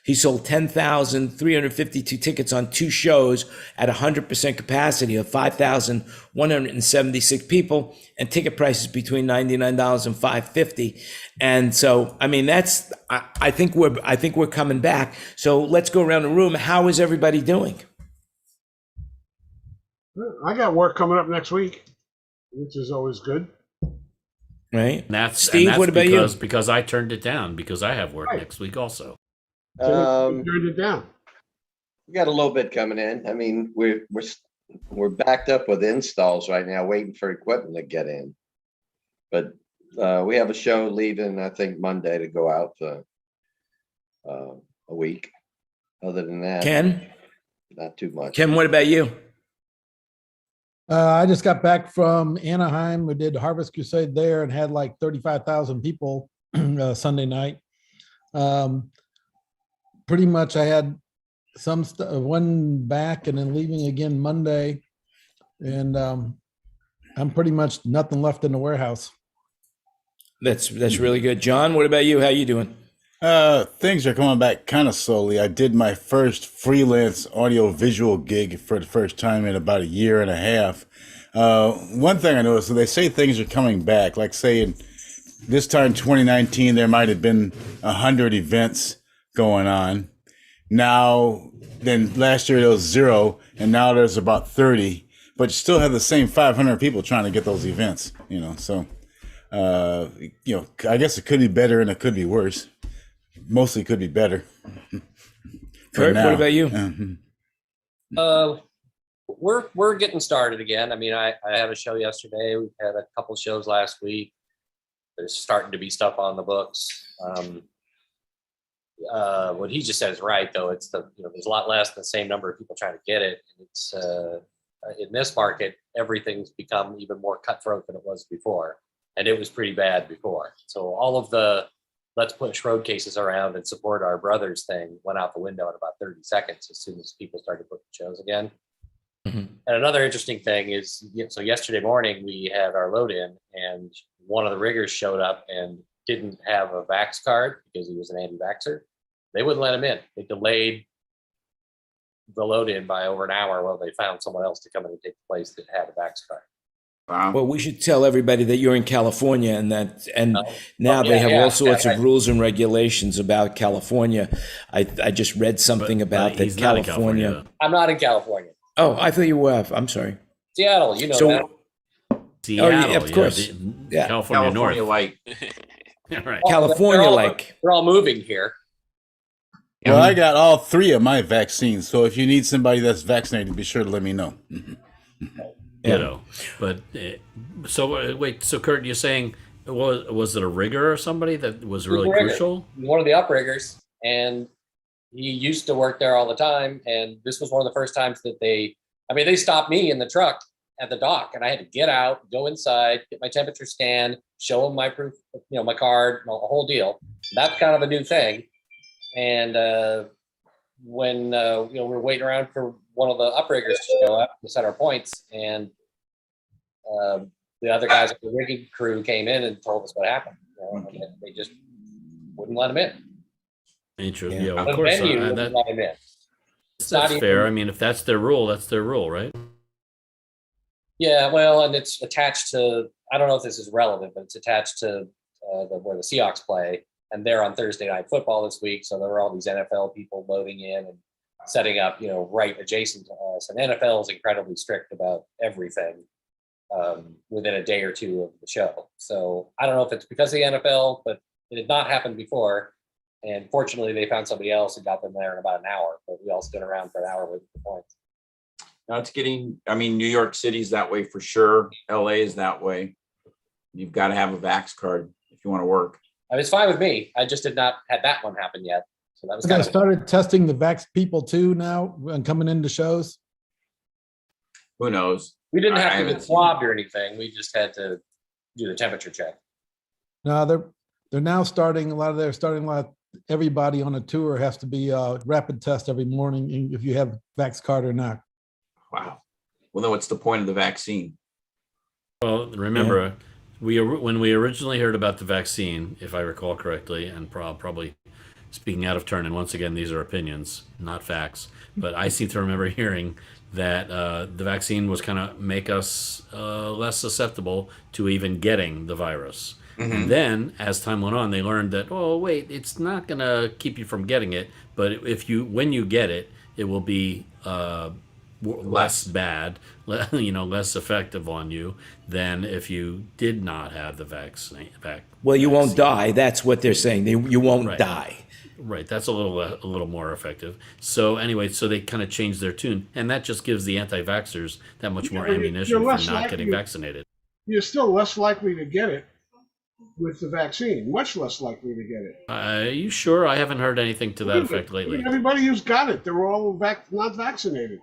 He sold 10,352 tickets on 2 shows at 100% capacity of 5,176 people, and ticket prices between $99 and $550. And so, I mean, I think we're coming back. So let's go around the room. How is everybody doing? I got work coming up next week, which is always good. Right. Steve, what about you? Because I turned it down because I have work next week also. Turned it down. We got a little bit coming in. I mean, we're backed up with installs right now, waiting for equipment to get in. But we have a show leaving, I think, Monday to go out for a week. Other than that, Ken, not too much. Ken, what about you? I just got back from Anaheim. We did Harvest Crusade there and had like 35,000 people Sunday night. Pretty much I had some one back and then leaving again Monday. And I'm pretty much nothing left in the warehouse. That's really good. John, what about you? How you doing? Things are coming back kind of slowly. I did my first freelance audio visual gig for the first time in about 1.5 years. One thing I noticed, so they say things are coming back, like say in this time, 2019, there might have been 100 events going on. Now, then last year there was 0, and now there's about 30, but you still have the same 500 people trying to get those events, so, I guess it could be better and it could be worse. Mostly could be better. Kurt, what about you? We're getting started again. I mean, I had a show yesterday. We've had a couple shows last week. There's starting to be stuff on the books. What he just said is right, though. It's there's a lot less than the same number of people trying to get it. It's in this market, everything's become even more cutthroat than it was before, and it was pretty bad before. So all of the let's push road cases around and support our brothers thing went out the window in about 30 seconds as soon as people started booking shows again. Mm-hmm. And another interesting thing is, so yesterday morning we had our load in, and one of the riggers showed up and didn't have a vax card because he was an anti-vaxxer. They wouldn't let him in. They delayed delayed in by over an hour while they found someone else to come in and take the place that had a vax card. Wow. Well, we should tell everybody that you're in California and now they have all sorts of rules and regulations about California. I just read something about that California. I'm not in California. Oh, I thought you were. I'm sorry. Seattle, you know that. Seattle, yeah, of course. California North. like Right. California, they're all moving here. Well, I got all 3 of my vaccines, so if you need somebody that's vaccinated, be sure to let me know. Ditto. But wait, so Kurt, you're saying was it a rigger or somebody that was really crucial? One of the upriggers, and he used to work there all the time. And this was one of the first times that they stopped me in the truck at the dock, and I had to get out, go inside, get my temperature scan, show them my proof, my card, the whole deal. That's kind of a new thing. And when we were waiting around for one of the upriggers to show up to set our points, and the other guys at the rigging crew came in and told us what happened. And they just wouldn't let him in. Interesting. Yeah, of course. Wouldn't let him in. That's fair. I mean, if that's their rule, that's their rule, right? Yeah, well, and it's attached to, I don't know if this is relevant, but it's attached to where the Seahawks play, and they're on Thursday Night Football this week. So there were all these NFL people loading in and setting up, right adjacent to us. And NFL is incredibly strict about everything within a day or two of the show. So I don't know if it's because of the NFL, but it had not happened before. And fortunately, they found somebody else and got them there in about an hour. But we all stood around for an hour waiting for points. Now it's getting, New York City's that way for sure. LA is that way. You've got to have a vax card if you want to work. It's fine with me. I just did not had that one happen yet. So that was kind of started testing the vax people too now and coming into shows. Who knows? We didn't have to get swabbed or anything. We just had to do the temperature check. No, they're now starting everybody on a tour has to be a rapid test every morning if you have vax card or not. Wow. Well, then what's the point of the vaccine? Well, remember, when we originally heard about the vaccine, if I recall correctly, and probably speaking out of turn, and once again, these are opinions, not facts, but I seem to remember hearing that the vaccine was kind of make us less susceptible to even getting the virus. Mm-hmm. And then, as time went on, they learned that, oh, wait, it's not going to keep you from getting it, but when you get it, it will be less bad, less effective on you than if you did not have the vaccine. Well, you won't die. That's what they're saying. You won't die. Right. That's a little more effective. So anyway, so they kind of changed their tune, and that just gives the anti-vaxxers that much more ammunition for not getting vaccinated. You're still less likely to get it with the vaccine. Much less likely to get it. Are you sure? I haven't heard anything to that effect lately. Everybody who's got it, they're all not vaccinated.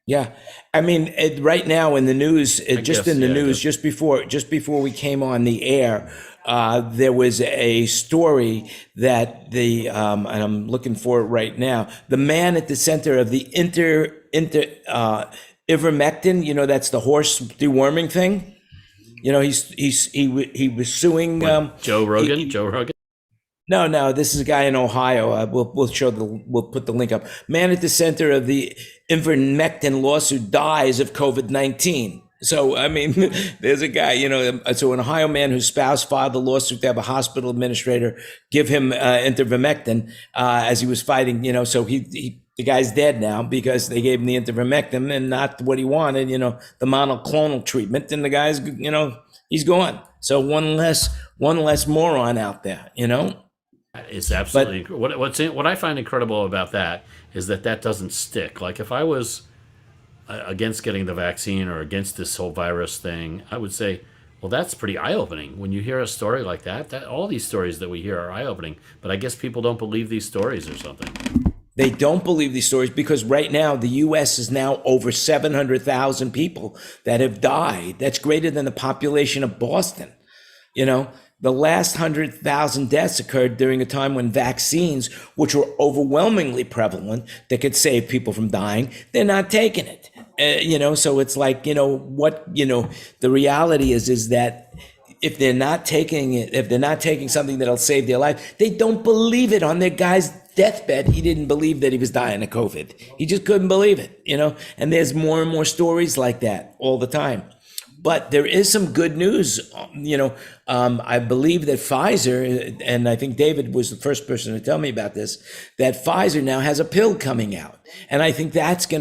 Yeah, right now in the news, just before we came on the air, there was a story that and I'm looking for it right now. The man at the center of the ivermectin, that's the horse deworming thing. He was suing Joe Rogan. Joe Rogan. No, this is a guy in Ohio. We'll put the link up. Man at the center of the ivermectin lawsuit dies of COVID-19. So, there's a guy, so an Ohio man whose spouse filed the lawsuit to have a hospital administrator give him ivermectin as he was fighting, so the guy's dead now because they gave him the ivermectin and not what he wanted, the monoclonal treatment. And the guy's, he's gone. So one less moron out there, It's absolutely what I find incredible about that is that doesn't stick. Like if I was against getting the vaccine or against this whole virus thing, I would say, well, that's pretty eye-opening. When you hear a story like that all these stories that we hear are eye-opening. But I guess people don't believe these stories or something. They don't believe these stories because right now the U.S. is now over 700,000 people that have died. That's greater than the population of Boston. The last 100,000 deaths occurred during a time when vaccines, which were overwhelmingly prevalent, that could save people from dying, they're not taking it. So it's like, the reality is that if they're not taking it, if they're not taking something that'll save their life, they don't believe it on their guys' deathbed, he didn't believe that he was dying of COVID. He just couldn't believe it, and there's more and more stories like that all the time. But there is some good news. I believe that Pfizer, and I think David was the first person to tell me about this, that Pfizer now has a pill coming out. And I think that's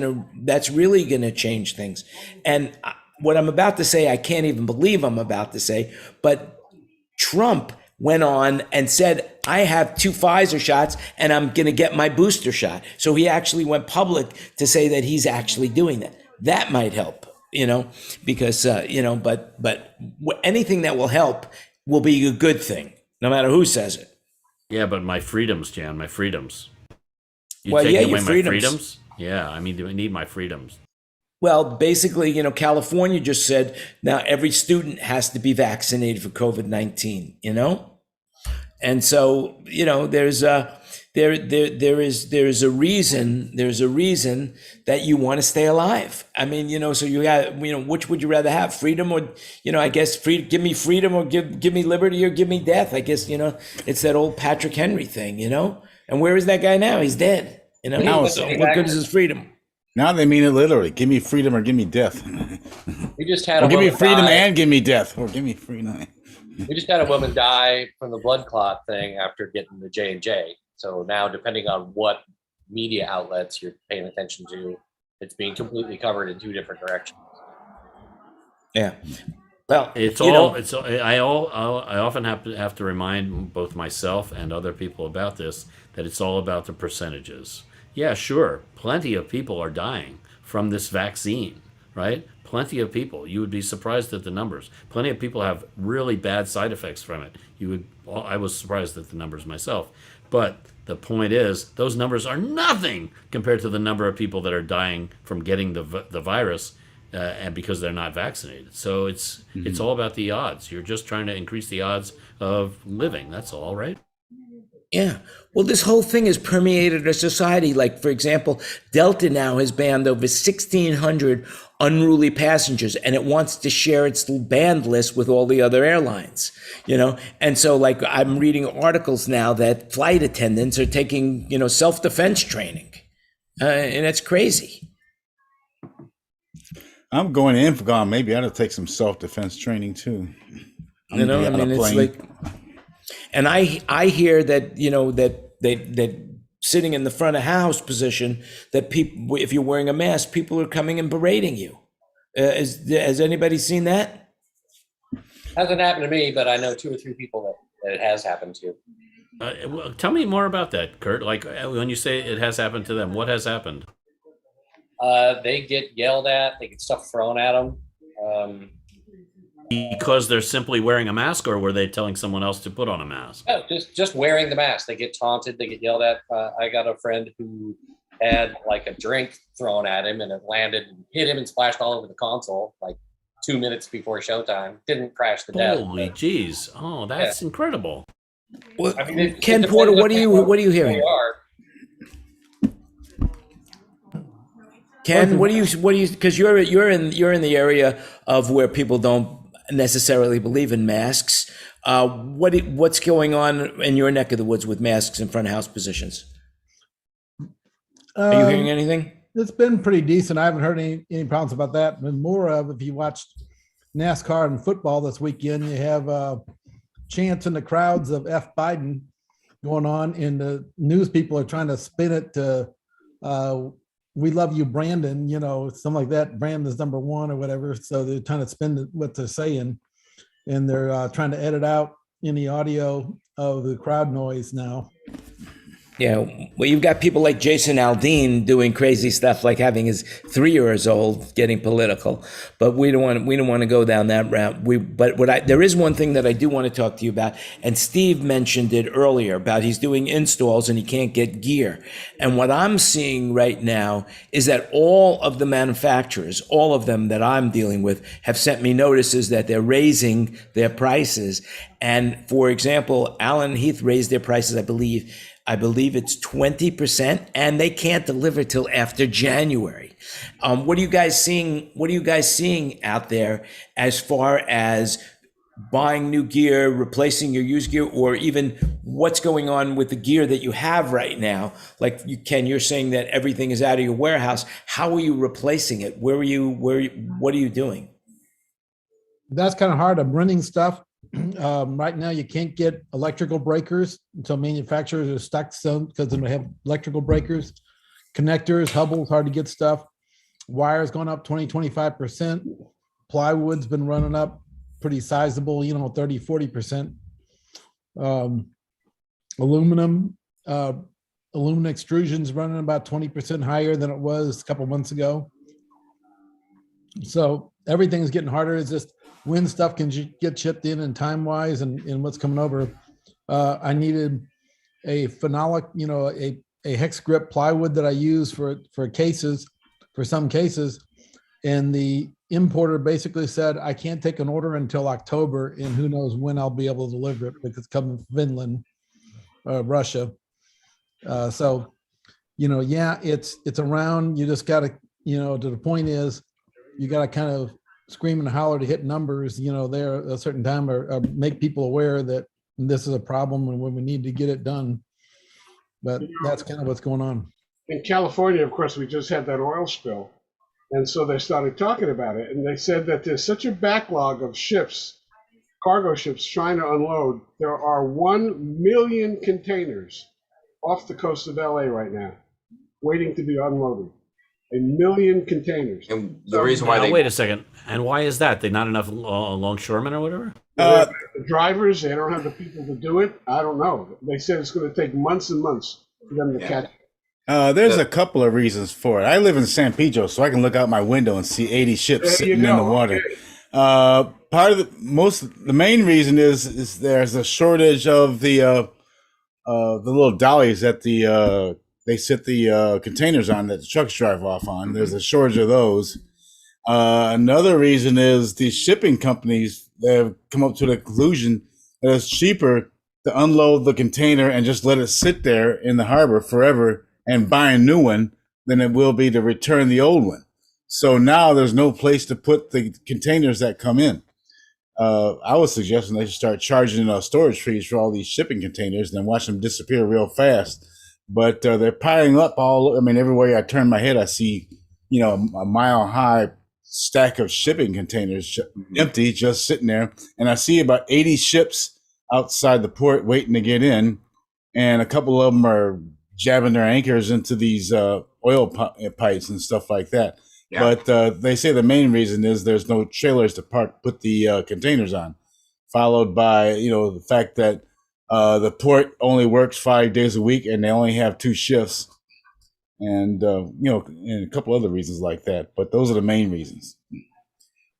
really going to change things. And what I'm about to say, I can't even believe I'm about to say, but Trump went on and said, I have 2 Pfizer shots and I'm going to get my booster shot. So he actually went public to say that he's actually doing that. That might help. Because, but anything that will help will be a good thing, no matter who says it. Yeah, but my freedoms, Jan, my freedoms. Well, taking your away freedoms. My freedoms? Yeah, I mean, do I need my freedoms? Well, basically, California just said now every student has to be vaccinated for COVID-19, And so, there's a reason that you want to stay alive. I mean, so you got, which would you rather have, freedom or, I guess give me freedom or give me liberty or give me death. I guess, it's that old Patrick Henry thing, and where is that guy now? He's dead, Now so what good is his freedom? Now they mean it literally. Give me freedom or give me death. We just had or a give me woman freedom die. and give me death. Or give me freedom. We just had a woman die from the blood clot thing after getting the J&J. So now, depending on what media outlets you're paying attention to, it's being completely covered in 2 different directions. Yeah. Well, I often have to remind both myself and other people about this, that it's all about the percentages. Yeah, sure. Plenty of people are dying from this vaccine, right? Plenty of people. You would be surprised at the numbers. Plenty of people have really bad side effects from it. I was surprised at the numbers myself. But the point is, those numbers are nothing compared to the number of people that are dying from getting the virus, and because they're not vaccinated. So it's all about the odds. You're just trying to increase the odds of living. That's all, right? Yeah. Well, this whole thing has permeated our society. Like, for example, Delta now has banned over 1,600 unruly passengers, and it wants to share its banned list with all the other airlines, And so, like, I'm reading articles now that flight attendants are taking, self-defense training. And it's crazy. I'm going to Infocom. Maybe I ought to take some self-defense training, too. It's like... And I hear that, that sitting in the front of house position, that people, if you're wearing a mask, people are coming and berating you. Has anybody seen that? Hasn't happened to me, but I know 2 or 3 people that it has happened to. Well, tell me more about that, Kurt. Like, when you say it has happened to them, what has happened? They get yelled at. They get stuff thrown at them. Because they're simply wearing a mask, or were they telling someone else to put on a mask? No, just wearing the mask. They get taunted. They get yelled at. I got a friend who had like a drink thrown at him, and it landed and hit him and splashed all over the console like 2 minutes before showtime. Didn't crash the death. Holy jeez! Oh, that's incredible. Well, I mean, Ken Porter, what are you hearing? Ken, what do you? Because you're in the area of where people don't necessarily believe in masks. What's going on in your neck of the woods with masks in front of house positions? Are you hearing anything? It's been pretty decent. I haven't heard any problems about that. But more of, if you watched NASCAR and football this weekend, you have chants in the crowds of F. Biden going on, and the news people are trying to spin it to "We love you, Brandon," something like that. Brandon's number 1 or whatever. So they're trying to spin what they're saying, and they're trying to edit out any audio of the crowd noise now. Yeah, well, you've got people like Jason Aldean doing crazy stuff, like having his 3-year-old getting political. But we don't want to go down that route. There is one thing that I do want to talk to you about, and Steve mentioned it earlier about he's doing installs and he can't get gear. And what I'm seeing right now is that all of the manufacturers, all of them that I'm dealing with, have sent me notices that they're raising their prices. And for example, Allen Heath raised their prices, I believe it's 20%, and they can't deliver till after January. What are you guys seeing? What are you guys seeing out there as far as buying new gear, replacing your used gear, or even what's going on with the gear that you have right now? Like Ken, you're saying that everything is out of your warehouse. How are you replacing it? What are you doing? That's kind of hard. I'm renting stuff. Right now, you can't get electrical breakers until manufacturers are stuck some because they have electrical breakers, connectors, Hubble's hard to get stuff. Wire's gone up 20-25%. Plywood's been running up pretty sizable, 30-40%. Aluminum extrusion's running about 20% higher than it was a couple months ago. So everything's getting harder. It's just when stuff can get shipped in and time wise and what's coming over. I needed a phenolic, a hex grip plywood that I use for cases, for some cases. And the importer basically said, I can't take an order until October, and who knows when I'll be able to deliver it because it's coming from Finland, Russia. So, it's around. You just got to, to the point is you got to kind of scream and holler to hit numbers, there at a certain time or make people aware that this is a problem and when we need to get it done. But that's kind of what's going on. In California, of course, we just had that oil spill. And so they started talking about it. And they said that there's such a backlog of ships, cargo ships trying to unload. There are 1 million containers off the coast of LA right now, waiting to be unloaded. 1 million containers. And the reason why wait a second. And why is that? They not enough longshoremen or whatever? The drivers, they don't have the people to do it. I don't know. They said it's going to take months and months for them to catch it. There's a couple of reasons for it. I live in San Pedro, so I can look out my window and see 80 ships sitting in the water. Okay. Part of the main reason is there's a shortage of the little dollies that they sit the containers on that the trucks drive off on. There's a shortage of those. Another reason is the shipping companies have come up to the conclusion that it's cheaper to unload the container and just let it sit there in the harbor forever and buy a new one than it will be to return the old one. So now there's no place to put the containers that come in. I was suggesting they should start charging storage fees for all these shipping containers and then watch them disappear real fast. But they're piling up everywhere I turn my head, I see, a mile high stack of shipping containers empty, just sitting there. And I see about 80 ships outside the port waiting to get in. And a couple of them are jabbing their anchors into these oil pipes and stuff like that. Yeah. But they say the main reason is there's no trailers to put the containers on, followed by, the fact that the port only works 5 days a week and they only have 2 shifts. And, and a couple other reasons like that. But those are the main reasons.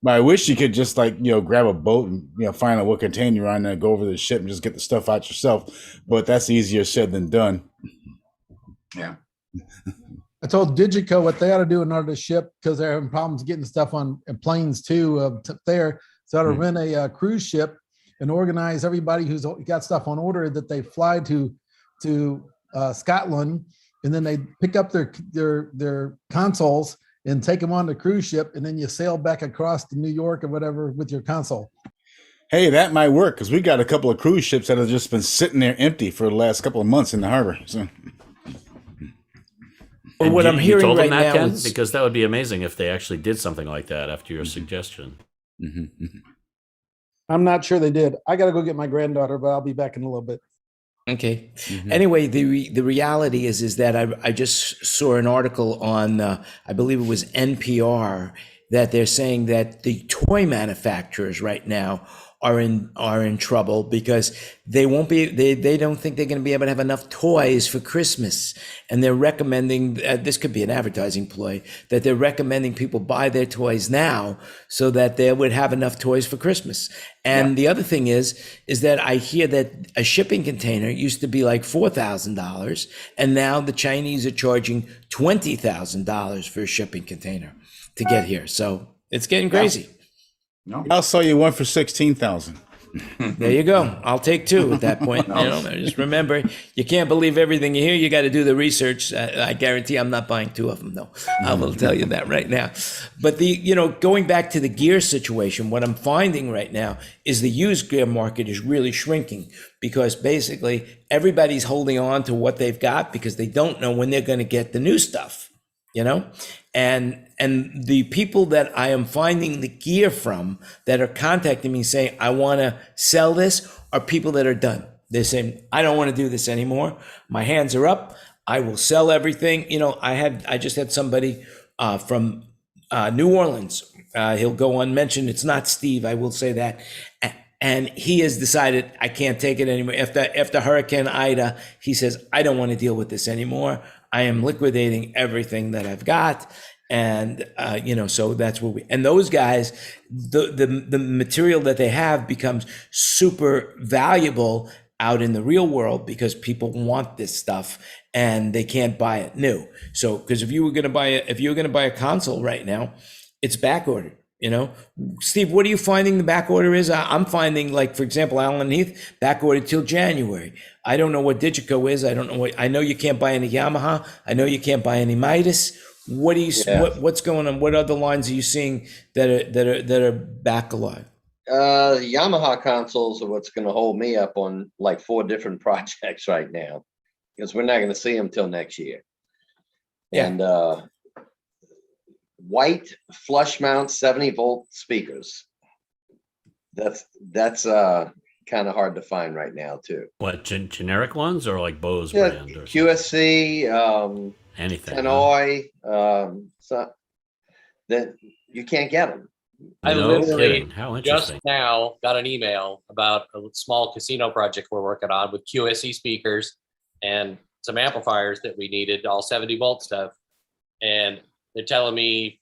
But I wish you could just grab a boat and, find out what container you're on and go over the ship and just get the stuff out yourself. But that's easier said than done. Yeah. I told Digico what they ought to do in order to ship, because they're having problems getting stuff on planes too there. So I ought to rent a cruise ship and organize everybody who's got stuff on order that they fly to Scotland, and then they pick up their consoles and take them on the cruise ship, and then you sail back across to New York or whatever with your console. Hey, that might work, because we got a couple of cruise ships that have just been sitting there empty for the last couple of months in the harbor. So. And what I'm hearing right now is, because that would be amazing if they actually did something like that after your suggestion. Mm-hmm. I'm not sure they did. I got to go get my granddaughter, but I'll be back in a little bit. Okay. Mm-hmm. Anyway, the reality is that I just saw an article on I believe it was NPR, that they're saying that the toy manufacturers right now are in trouble because they don't think they're going to be able to have enough toys for Christmas, and they're recommending this could be an advertising ploy, that they're recommending people buy their toys now so that they would have enough toys for Christmas. And the other thing is that I hear that a shipping container used to be like $4,000, and now the Chinese are charging $20,000 for a shipping container to get here. So it's getting crazy. No, I'll sell you one for $16,000. There you go. I'll take 2 at that point. You know, just remember, you can't believe everything you hear. You got to do the research. I guarantee I'm not buying 2 of them, though. I will tell you that right now. But going back to the gear situation, what I'm finding right now is the used gear market is really shrinking because basically everybody's holding on to what they've got because they don't know when they're going to get the new stuff. And the people that I am finding the gear from that are contacting me saying, I want to sell this are people that are done. They're saying, I don't want to do this anymore. My hands are up. I will sell everything. I just had somebody from New Orleans. He'll go unmentioned. It's not Steve. I will say that. And he has decided I can't take it anymore. After Hurricane Ida, he says, I don't want to deal with this anymore. I am liquidating everything that I've got. And, so that's what and those guys, the material that they have becomes super valuable out in the real world because people want this stuff and they can't buy it new. So, because if you were going to buy a console right now, it's back ordered. Steve, what are you finding the back order is? I'm finding, like, for example, Allen Heath back ordered till January. I don't know what Digico is. I don't know I know you can't buy any Yamaha. I know you can't buy any Midas. What do you? What's going on? What other lines are you seeing that are back alive? Yamaha consoles are what's going to hold me up on like 4 different projects right now because we're not going to see them till next year. Yeah. And white flush mount 70-volt speakers. That's kind of hard to find right now too. What, generic ones or like Bose brand or QSC, anything? Tannoy, so that you can't get them. I literally How interesting. just now got an email about a small casino project we're working on with QSC speakers and some amplifiers that we needed, all 70-volt stuff. And they're telling me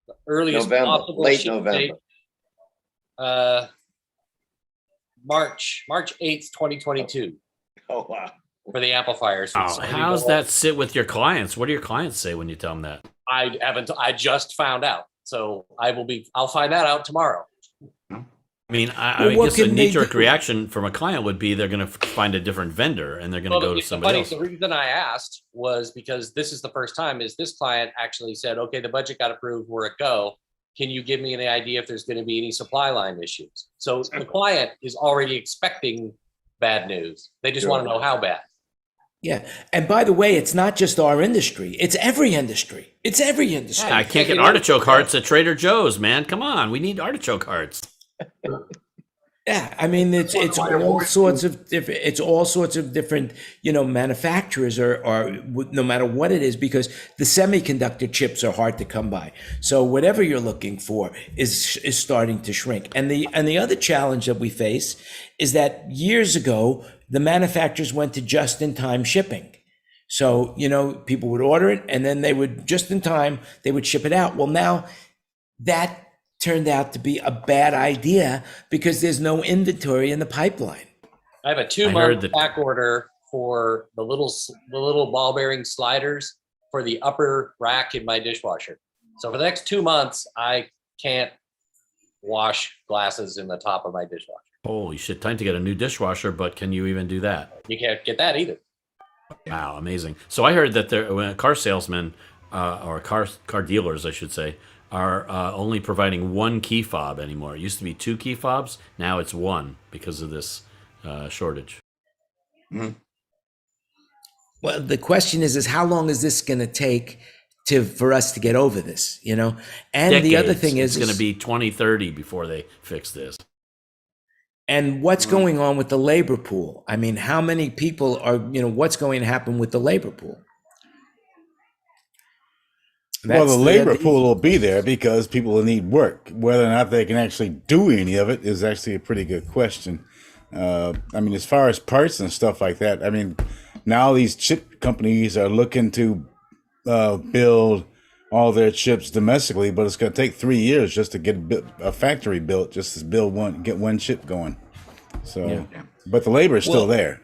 the earliest possible late ship November. date, March 8th, 2022. Oh, wow. For the amplifiers. Oh, how does that sit with your clients? What do your clients say when you tell them that? I just found out. So I'll find that out tomorrow. I mean, I guess a knee-jerk reaction from a client would be they're going to find a different vendor and they're going to go to somebody else. The reason I asked was because this is the first time is this client actually said, okay, the budget got approved, we're a go. Can you give me any idea if there's going to be any supply line issues? So the client is already expecting bad news. They just want to know how bad. Yeah. And by the way, it's not just our industry. It's every industry. Yeah, I can't get artichoke hearts at Trader Joe's, man. Come on. We need artichoke hearts. Yeah, I mean it's all sorts of different manufacturers or no matter what it is, because the semiconductor chips are hard to come by. So whatever you're looking for is starting to shrink. And the other challenge that we face is that years ago the manufacturers went to just-in-time shipping. So people would order it and then they would they would ship it out. Well, now that turned out to be a bad idea because there's no inventory in the pipeline. I have a 2-month back order for the little ball bearing sliders for the upper rack in my dishwasher. So for the next 2 months, I can't wash glasses in the top of my dishwasher. Holy shit, time to get a new dishwasher, but can you even do that? You can't get that either. Wow, amazing. So I heard that car salesmen, or car dealers, I should say, are only providing 1 key fob anymore. It used to be 2 key fobs. Now it's 1 because of this shortage. Mm-hmm. Well, the question is how long is this going to take for us to get over this, And Decades. The other thing is it's going to be 2030 before they fix this. And what's going on with the labor pool? I mean, how many people are, what's going to happen with the labor pool? Well, the labor pool will be there because people will need work. Whether or not they can actually do any of it is actually a pretty good question. I mean, as far as parts and stuff like that, I mean, now these chip companies are looking to build all their chips domestically, but it's going to take 3 years just to get a factory built, just to get one chip going. So but the labor is still there.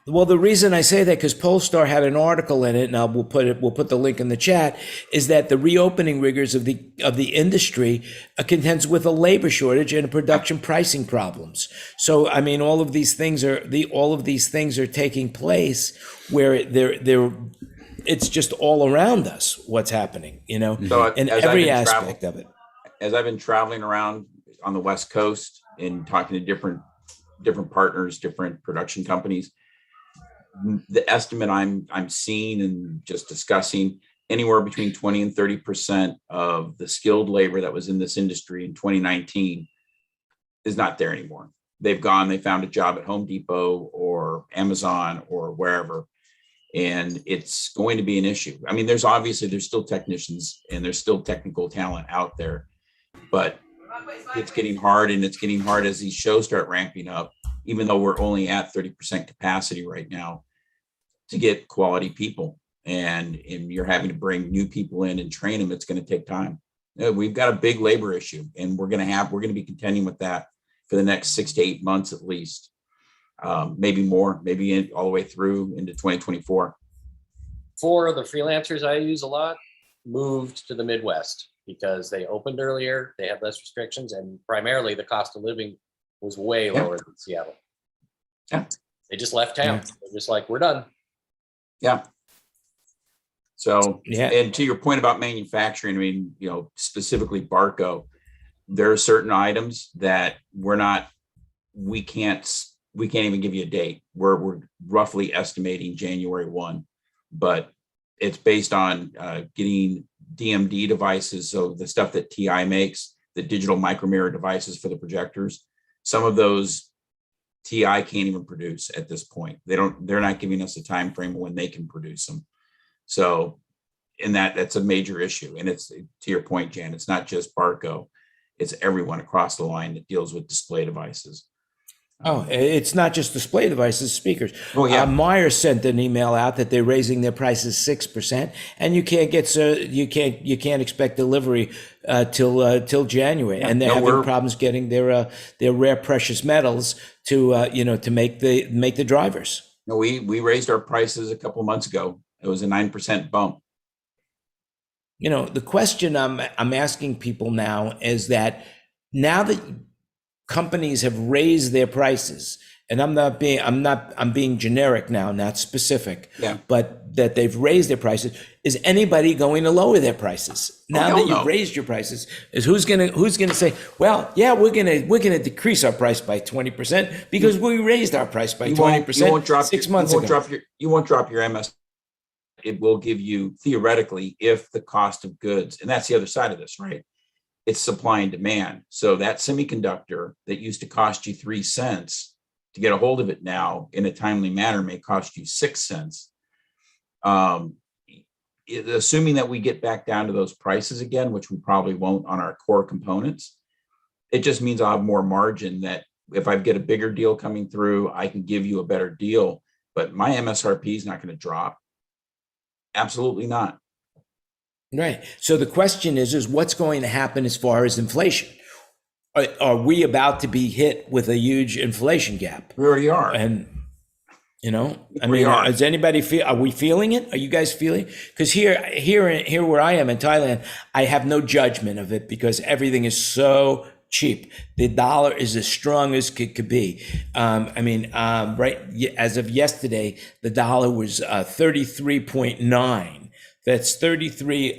Well, the reason I say that, because Polestar had an article in it, and we'll put the link in the chat, is that the reopening rigors of the industry contends with a labor shortage and production pricing problems. So, I mean, all of these things are taking place where it's just all around us what's happening, you know, So in every aspect of it. As I've been traveling around on the West Coast and talking to different partners, different production companies, the estimate I'm seeing and just discussing, anywhere between 20 and 30% of the skilled labor that was in this industry in 2019 is not there anymore. They've gone, they found a job at Home Depot or Amazon or wherever, and it's going to be an issue. I mean, there's still technicians and there's still technical talent out there, but it's getting hard, and it's getting hard as these shows start ramping up, even though we're only at 30% capacity right now, to get quality people. And you're having to bring new people in and train them. It's going to take time. We've got a big labor issue, and we're going to be contending with that for the next 6 to 8 months at least, maybe more, maybe all the way through into 2024. 4 of the freelancers I use a lot moved to the Midwest because they opened earlier, they had less restrictions, and primarily the cost of living was way lower than Seattle. Yeah. They just left town. They're just like, we're done. Yeah. So, and to your point about manufacturing, I mean, you know, specifically Barco, there are certain items that we can't even give you a date. We're roughly estimating January 1, but it's based on getting DMD devices. So the stuff that TI makes, the digital micro mirror devices for the projectors, some of those TI can't even produce at this point. They're not giving us a time frame when they can produce them. So, and that's a major issue. And it's, to your point, Jan, it's not just Barco, it's everyone across the line that deals with display devices. Oh, it's not just display devices, speakers. Oh, yeah. Meyer sent an email out that they're raising their prices 6%, and you can't expect delivery till January, and they're having problems getting their rare precious metals to make the drivers. No, we raised our prices a couple of months ago. It was a 9% bump. You know, the question I'm asking people now is that now that companies have raised their prices, and I'm being generic now, not specific, but that they've raised their prices, is anybody going to lower their prices? Now that you've raised your prices, is who's gonna say, well, yeah, we're gonna decrease our price by 20% because we raised our price by 20% 6 months ago. You won't drop your MS. It will give you, theoretically, if the cost of goods, and that's the other side of this, right? It's supply and demand. So that semiconductor that used to cost you 3 cents to get a hold of it now in a timely manner may cost you 6 cents. Assuming that we get back down to those prices again, which we probably won't on our core components, it just means I'll have more margin, that if I get a bigger deal coming through, I can give you a better deal, but my MSRP is not going to drop. Absolutely not. Right. So the question is what's going to happen as far as inflation? Are we about to be hit with a huge inflation gap? We already are. And, does anybody are we feeling it? Are you guys feeling? Because here where I am in Thailand, I have no judgment of it because everything is so cheap. The dollar is as strong as it could be. Right as of yesterday, the dollar was 33.9. That's 33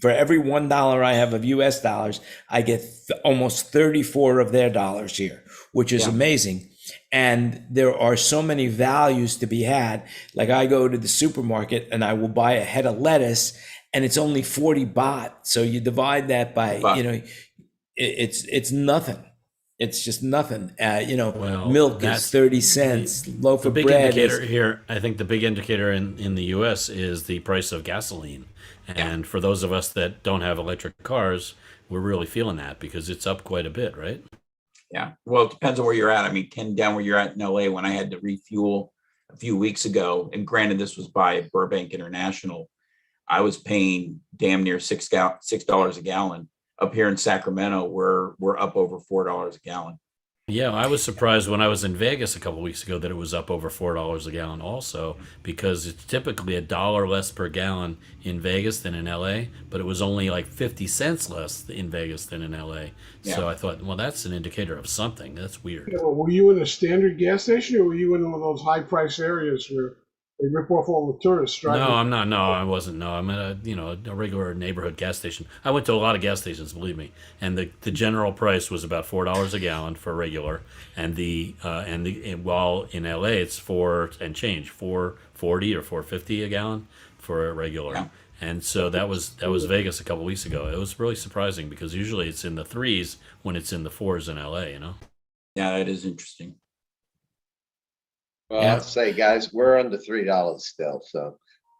for every $1 I have of US dollars, I get almost 34 of their dollars here, which is amazing. And there are so many values to be had. Like I go to the supermarket and I will buy a head of lettuce and it's only 40 baht. So you divide that by, it's nothing. It's just nothing. Milk is 30 cents. Loaf of bread I think the big indicator in the U.S. is the price of gasoline. And for those of us that don't have electric cars, we're really feeling that because it's up quite a bit, right? Yeah. Well, it depends on where you're at. I mean, Ken, down where you're at in L.A., when I had to refuel a few weeks ago, and granted, this was by Burbank International, I was paying damn near $6 a gallon. Up here in Sacramento, we're up over $4 a gallon. Yeah, I was surprised when I was in Vegas a couple weeks ago that it was up over $4 a gallon also, because it's typically $1 less per gallon in Vegas than in LA, but it was only like 50 cents less in Vegas than in LA. Yeah. So I thought, well, that's an indicator of something. That's weird. Yeah, well, were you in a standard gas station, or were you in one of those high price areas where they rip off all the tourists driving? No, I'm not. No, I wasn't. No, I'm at a regular neighborhood gas station. I went to a lot of gas stations, believe me, and the general price was about $4 a gallon for regular, and while in LA it's four and change, 4.40 or 4.50 a gallon for a regular. Yeah. And so that was Vegas a couple weeks ago. It was really surprising because usually it's in the threes when it's in the fours in LA. Yeah, that is interesting. Well, I'll say, guys, we're under $3 still. So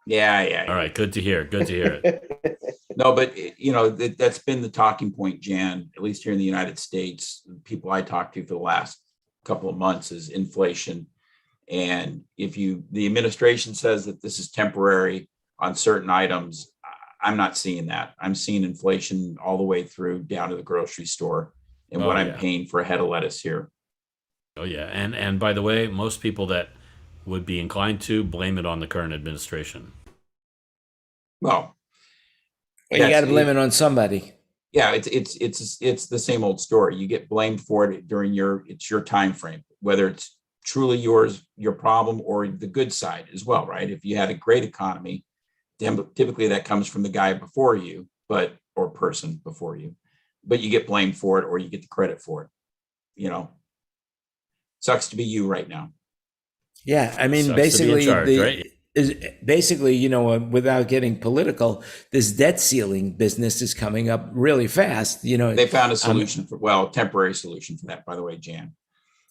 Yeah. All right, good to hear. Good to hear it. No, but that's been the talking point, Jan, at least here in the United States. People I talked to for the last couple of months is inflation. And if the administration says that this is temporary on certain items, I'm not seeing that. I'm seeing inflation all the way through down to the grocery store and what I'm paying for a head of lettuce here. Oh yeah, and by the way, most people that would be inclined to blame it on the current administration. Well, you got to blame it on somebody. Yeah, it's the same old story. You get blamed for it during your time frame, whether it's truly your problem or the good side as well, right? If you had a great economy, typically that comes from the guy before you, or person before you, but you get blamed for it or you get the credit for it. Sucks to be you right now. Yeah, I mean, Sucks basically, to be in charge, right? Without getting political, this debt ceiling business is coming up really fast. They found a solution temporary solution for that, by the way, Jan.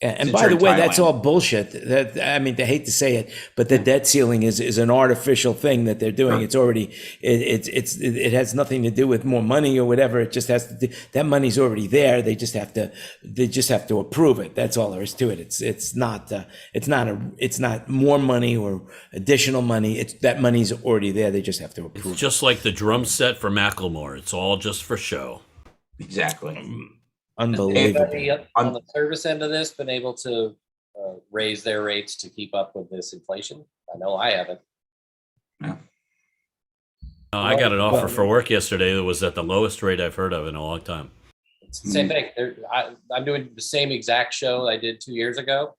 And by the way, that's all bullshit. I mean, I hate to say it, but the debt ceiling is an artificial thing that they're doing. It's already it has nothing to do with more money or whatever. It just has to do, that money's already there. They just have to approve it. That's all there is to it. It's not more money or additional money. That money's already there. They just have to approve. It's just like the drum set for Macklemore. It's all just for show. Exactly. Unbelievable. Has anybody on the service end of this been able to raise their rates to keep up with this inflation? I know I haven't. Yeah. I got an offer for work yesterday that was at the lowest rate I've heard of in a long time. It's the same thing. I'm doing the same exact show I did 2 years ago,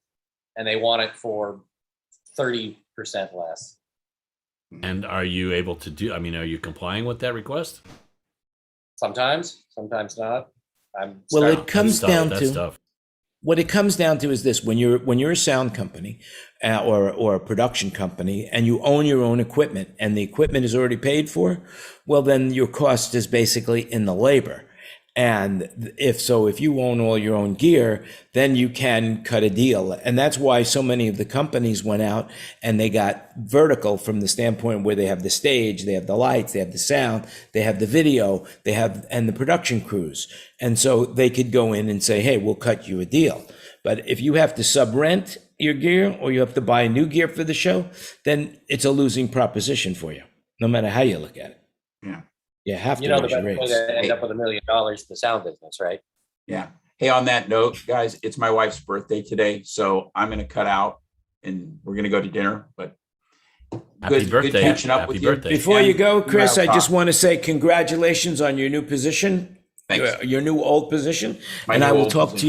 and they want it for 30% less. And are you able to are you complying with that request? Sometimes not. It comes down to what it comes down to is this: when you're a sound company or a production company and you own your own equipment and the equipment is already paid for, well, then your cost is basically in the labor. And if you own all your own gear, then you can cut a deal. And that's why so many of the companies went out and they got vertical from the standpoint where they have the stage, they have the lights, they have the sound, they have the video, and the production crews. And so they could go in and say, hey, we'll cut you a deal. But if you have to sub-rent your gear or you have to buy new gear for the show, then it's a losing proposition for you, no matter how you look at it. Yeah. You have to the raise best your way rates. to end up with $1 million in the sound business, right? Yeah. Hey, on that note, guys, it's my wife's birthday today, so I'm going to cut out and we're going to go to dinner. But Happy birthday! Good catching up Happy with birthday. you. Before you go, Chris, I just want to say congratulations on your new position. Thanks. Your new old position. I will talk to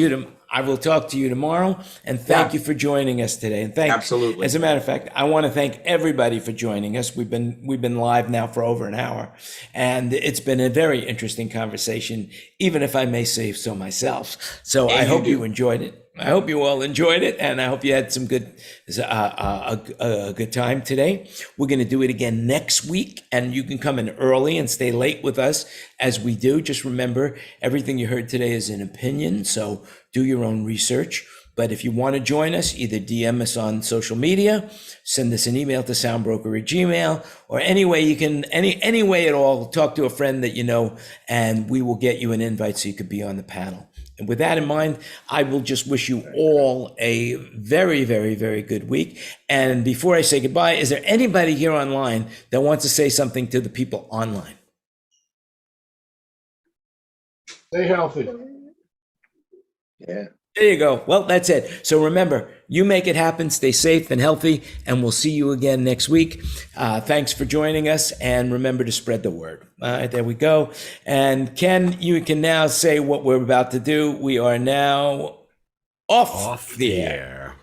you tomorrow. And thank you for joining us today. And absolutely. As a matter of fact, I want to thank everybody for joining us. We've been live now for over an hour, and it's been a very interesting conversation, even if I may say so myself. So I hope you enjoyed it. I hope you all enjoyed it, and I hope you had some good time today. We're going to do it again next week, and you can come in early and stay late with us as we do. Just remember, everything you heard today is an opinion, so do your own research. But if you want to join us, either DM us on social media, send us an email to SoundBroker@gmail, or any way you can, any way at all, talk to a friend that you know, and we will get you an invite so you could be on the panel. And with that in mind, I will just wish you all a very, very, very good week. And before I say goodbye, is there anybody here online that wants to say something to the people online? Stay healthy. Yeah. There you go. Well, that's it. So remember, you make it happen, stay safe and healthy, and we'll see you again next week. Thanks for joining us, and remember to spread the word. There we go. And Ken, you can now say what we're about to do. We are now off the air.